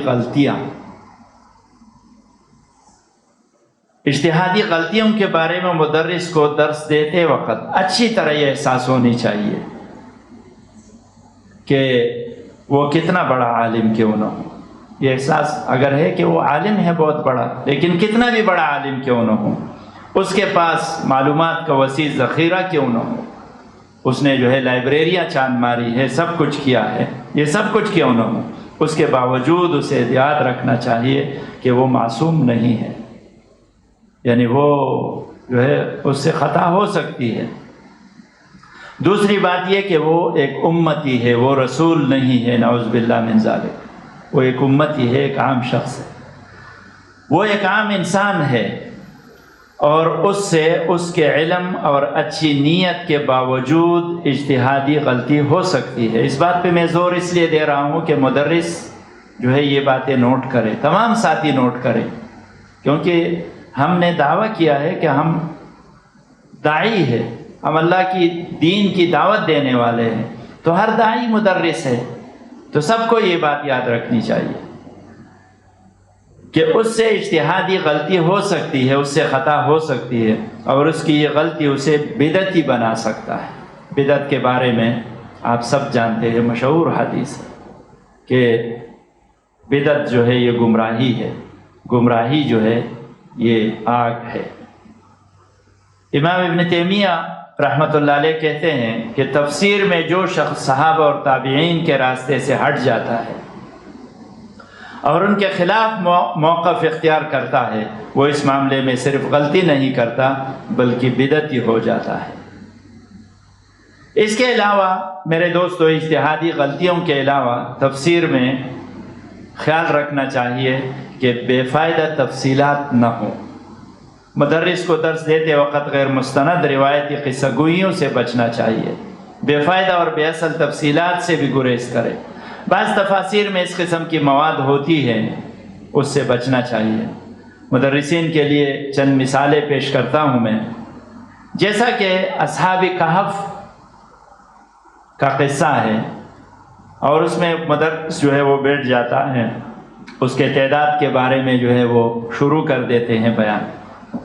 غلطیوں کے بارے میں مدرس کو درس دیتے وقت اچھی طرح یہ احساس ہونی چاہیے کہ وہ کتنا بڑا عالم کیوں نہ ہو۔ یہ احساس اگر ہے کہ وہ عالم ہے بہت بڑا، لیکن کتنا بھی بڑا عالم کیوں نہ ہو، اس کے پاس معلومات کا وسیع ذخیرہ کیوں نہ ہو، اس نے جو ہے لائبریریاں چاند ماری ہے، سب کچھ کیا ہے، یہ سب کچھ کیوں نہ ہو، اس کے باوجود اسے یاد رکھنا چاہیے کہ وہ معصوم نہیں ہے، یعنی وہ جو ہے اس سے خطا ہو سکتی ہے۔ دوسری بات یہ کہ وہ ایک امتی ہے، وہ رسول نہیں ہے، نعوذ باللہ من ذالک، وہ ایک امتی ہے، ایک عام شخص ہے، وہ ایک عام انسان ہے، اور اس سے اس کے علم اور اچھی نیت کے باوجود اجتہادی غلطی ہو سکتی ہے۔ اس بات پہ میں زور اس لیے دے رہا ہوں کہ مدرس جو ہے یہ باتیں نوٹ کرے، تمام ساتھی نوٹ کریں، کیونکہ ہم نے دعویٰ کیا ہے کہ ہم داعی ہے، ہم اللہ کی دین کی دعوت دینے والے ہیں، تو ہر داعی مدرس ہے، تو سب کو یہ بات یاد رکھنی چاہیے کہ اس سے اجتہادی غلطی ہو سکتی ہے، اس سے خطا ہو سکتی ہے، اور اس کی یہ غلطی اسے بدعتی بنا سکتا ہے۔ بدعت کے بارے میں آپ سب جانتے ہیں، مشہور حدیث ہے کہ بدعت جو ہے یہ گمراہی ہے، گمراہی جو ہے یہ آگ ہے۔ امام ابن تیمیہ رحمۃ اللہ علیہ کہتے ہیں کہ تفسیر میں جو شخص صحابہ اور تابعین کے راستے سے ہٹ جاتا ہے اور ان کے خلاف موقف اختیار کرتا ہے، وہ اس معاملے میں صرف غلطی نہیں کرتا بلکہ بدعتی ہو جاتا ہے۔ اس کے علاوہ میرے دوستو، اجتہادی غلطیوں کے علاوہ تفسیر میں خیال رکھنا چاہیے کہ بے فائدہ تفصیلات نہ ہوں۔ مدرس کو درس دیتے وقت غیر مستند روایتی قصہ گوئیوں سے بچنا چاہیے، بے فائدہ اور بے اصل تفصیلات سے بھی گریز کرے۔ بعض تفاسیر میں اس قسم کی مواد ہوتی ہے، اس سے بچنا چاہیے۔ مدرسین کے لیے چند مثالیں پیش کرتا ہوں میں، جیسا کہ اصحاب کہف کا قصہ ہے، اور اس میں مدرس جو ہے وہ بیٹھ جاتا ہے، اس کے تعداد کے بارے میں جو ہے وہ شروع کر دیتے ہیں بیان،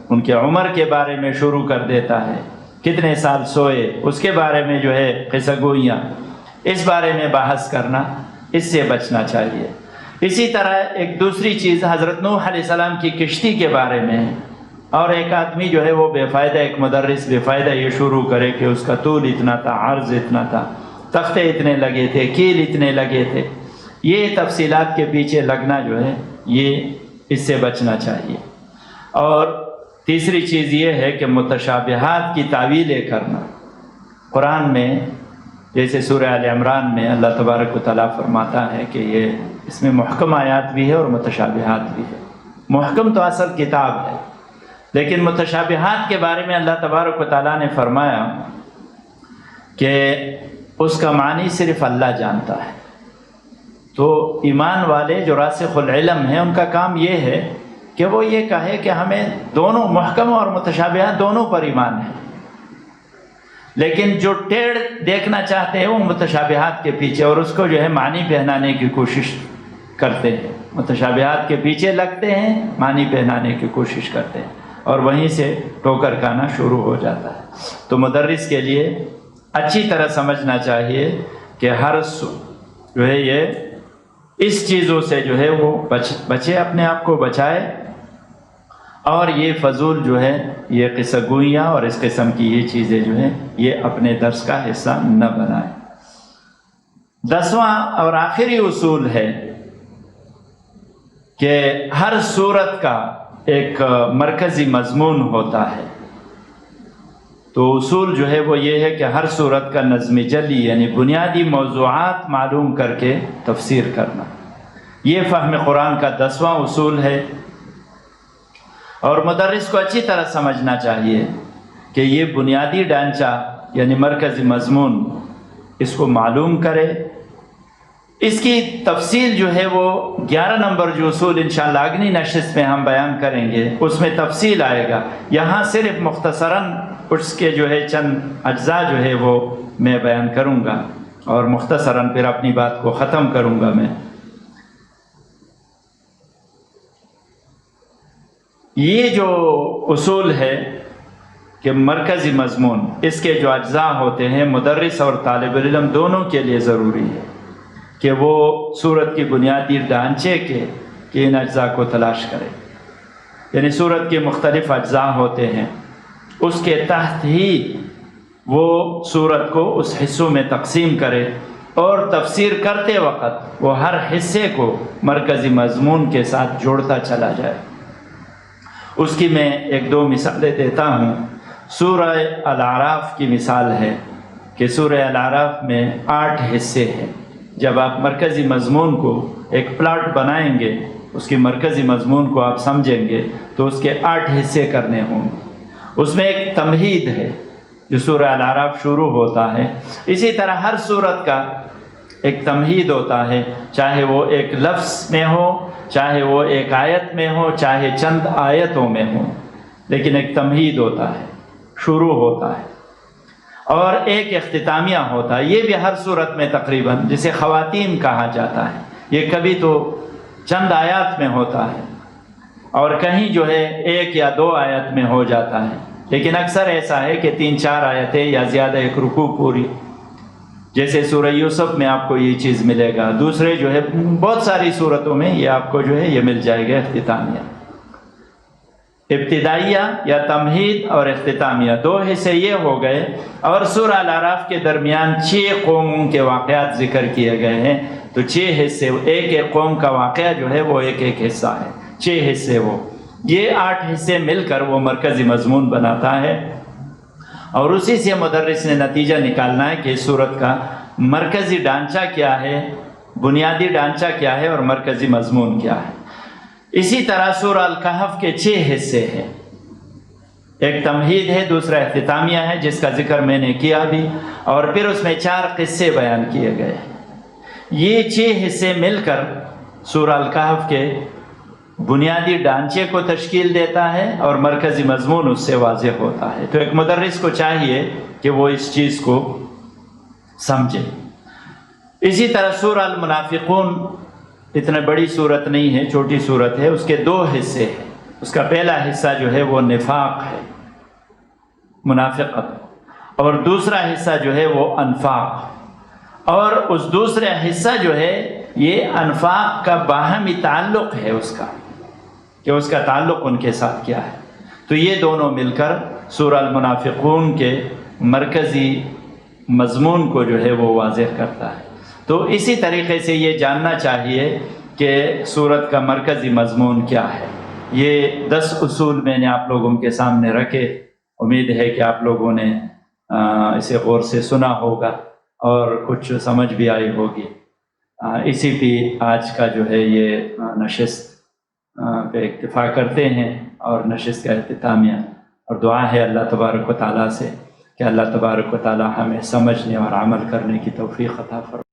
ان کے عمر کے بارے میں شروع کر دیتا ہے، کتنے سال سوئے اس کے بارے میں جو ہے قصہ گوئیاں، اس بارے میں بحث کرنا، اس سے بچنا چاہیے۔ اسی طرح ایک دوسری چیز حضرت نوح علیہ السلام کی کشتی کے بارے میں ہے، اور ایک آدمی جو ہے وہ بے فائدہ، ایک مدرس بے فائدہ یہ شروع کرے کہ اس کا طول اتنا تھا، عرض اتنا تھا، تختے اتنے لگے تھے، کیل اتنے لگے تھے، یہ تفصیلات کے پیچھے لگنا جو ہے یہ اس سے بچنا چاہیے۔ اور تیسری چیز یہ ہے کہ متشابہات کی تعویلیں کرنا۔ قرآن میں جیسے سورہ آل عمران میں اللہ تبارک و تعالیٰ فرماتا ہے کہ یہ اس میں محکم آیات بھی ہے اور متشابہات بھی ہے۔ محکم تو اصل کتاب ہے، لیکن متشابہات کے بارے میں اللہ تبارک و تعالیٰ نے فرمایا کہ اس کا معنی صرف اللہ جانتا ہے۔ تو ایمان والے جو راسخ العلم ہیں ان کا کام یہ ہے کہ وہ یہ کہے کہ ہمیں دونوں محکم اور متشابہات دونوں پر ایمان ہے، لیکن جو ٹیڑھ دیکھنا چاہتے ہیں وہ متشابہات کے پیچھے، اور اس کو جو ہے معنی پہنانے کی کوشش کرتے ہیں، متشابہات کے پیچھے لگتے ہیں، معنی پہنانے کی کوشش کرتے ہیں، اور وہیں سے ٹھوکر کھانا شروع ہو جاتا ہے۔ تو مدرس کے لیے اچھی طرح سمجھنا چاہیے کہ ہر جو ہے یہ اس چیزوں سے جو ہے وہ بچے، اپنے آپ کو بچائے، اور یہ فضول جو ہے یہ قصہ گوئیاں اور اس قسم کی یہ چیزیں جو ہیں یہ اپنے درس کا حصہ نہ بنائیں۔ 10واں اور آخری اصول ہے کہ ہر سورت کا ایک مرکزی مضمون ہوتا ہے۔ تو اصول جو ہے وہ یہ ہے کہ ہر سورت کا نظم جلی یعنی بنیادی موضوعات معلوم کر کے تفسیر کرنا، یہ فہم قرآن کا 10واں اصول ہے۔ اور مدرس کو اچھی طرح سمجھنا چاہیے کہ یہ بنیادی ڈھانچہ یعنی مرکزی مضمون اس کو معلوم کرے۔ اس کی تفصیل جو ہے وہ 11 نمبر جو اصول انشاءاللہ اگلی نشست میں ہم بیان کریں گے اس میں تفصیل آئے گا۔ یہاں صرف مختصراً اس کے جو ہے چند اجزاء جو ہے وہ میں بیان کروں گا، اور مختصراً پھر اپنی بات کو ختم کروں گا میں۔ یہ جو اصول ہے کہ مرکزی مضمون، اس کے جو اجزاء ہوتے ہیں مدرس اور طالب علم دونوں کے لیے ضروری ہے کہ وہ سورت کی بنیادی ڈھانچے کے ان اجزاء کو تلاش کرے، یعنی سورت کے مختلف اجزاء ہوتے ہیں، اس کے تحت ہی وہ سورت کو اس حصوں میں تقسیم کرے، اور تفسیر کرتے وقت وہ ہر حصے کو مرکزی مضمون کے ساتھ جوڑتا چلا جائے۔ اس کی میں 1-2 مثالیں دیتا ہوں۔ سورہ الاعراف کی مثال ہے کہ سورہ الاعراف میں 8 حصے ہیں۔ جب آپ مرکزی مضمون کو ایک پلاٹ بنائیں گے، اس کی مرکزی مضمون کو آپ سمجھیں گے تو اس کے 8 حصے کرنے ہوں گے۔ اس میں ایک تمہید ہے جو سورہ الاعراف شروع ہوتا ہے، اسی طرح ہر سورت کا ایک تمہید ہوتا ہے، چاہے وہ ایک لفظ میں ہو، چاہے وہ ایک آیت میں ہو، چاہے چند آیتوں میں ہو، لیکن ایک تمہید ہوتا ہے، شروع ہوتا ہے، اور ایک اختتامیہ ہوتا ہے۔ یہ بھی ہر صورت میں تقریباً جسے خواتین کہا جاتا ہے، یہ کبھی تو چند آیات میں ہوتا ہے اور کہیں جو ہے 1 یا 2 آیت میں ہو جاتا ہے، لیکن اکثر ایسا ہے کہ 3-4 آیتیں یا زیادہ، ایک رکوع پوری، جیسے سورہ یوسف میں آپ کو یہ چیز ملے گا، دوسرے جو ہے بہت ساری صورتوں میں یہ آپ کو جو ہے یہ مل جائے گا اختتامیہ۔ ابتدائیہ یا تمہید اور اختتامیہ 2 حصے یہ ہو گئے، اور سورہ الاعراف کے درمیان 6 قوموں کے واقعات ذکر کیے گئے ہیں، تو 6 حصے، ایک قوم کا واقعہ جو ہے وہ ایک حصہ ہے، 6 حصے وہ، یہ 8 حصے مل کر وہ مرکزی مضمون بناتا ہے، اور اسی سے مدرس نے نتیجہ نکالنا ہے کہ اس سورت کا مرکزی ڈھانچہ کیا ہے، بنیادی ڈھانچہ کیا ہے اور مرکزی مضمون کیا ہے۔ اسی طرح سورہ الکہف کے 6 حصے ہیں، ایک تمہید ہے، دوسرا اختتامیہ ہے جس کا ذکر میں نے کیا بھی، اور پھر اس میں 4 قصے بیان کیے گئے ہیں۔ یہ 6 حصے مل کر سورہ الکہف کے بنیادی ڈھانچے کو تشکیل دیتا ہے اور مرکزی مضمون اس سے واضح ہوتا ہے۔ تو ایک مدرس کو چاہیے کہ وہ اس چیز کو سمجھے۔ اسی طرح سورہ المنافقون اتنا بڑی صورت نہیں ہے، چھوٹی صورت ہے، اس کے دو حصے ہیں۔ اس کا پہلا حصہ جو ہے وہ نفاق ہے، منافقت، اور دوسرا حصہ جو ہے وہ انفاق، اور اس دوسرا حصہ جو ہے یہ انفاق کا باہمی تعلق ہے اس کا، کہ اس کا تعلق ان کے ساتھ کیا ہے۔ تو یہ دونوں مل کر سورہ المنافقون کے مرکزی مضمون کو جو ہے وہ واضح کرتا ہے۔ تو اسی طریقے سے یہ جاننا چاہیے کہ سورت کا مرکزی مضمون کیا ہے۔ یہ 10 اصول میں نے آپ لوگوں کے سامنے رکھے، امید ہے کہ آپ لوگوں نے اسے غور سے سنا ہوگا اور کچھ سمجھ بھی آئی ہوگی۔ اسی پہ آج کا جو ہے یہ نشست پہ اکتفا کرتے ہیں اور نشست کا اختتامیہ، اور دعا ہے اللہ تبارک و تعالیٰ سے کہ اللہ تبارک و تعالیٰ ہمیں سمجھنے اور عمل کرنے کی توفیق عطا فرمائے۔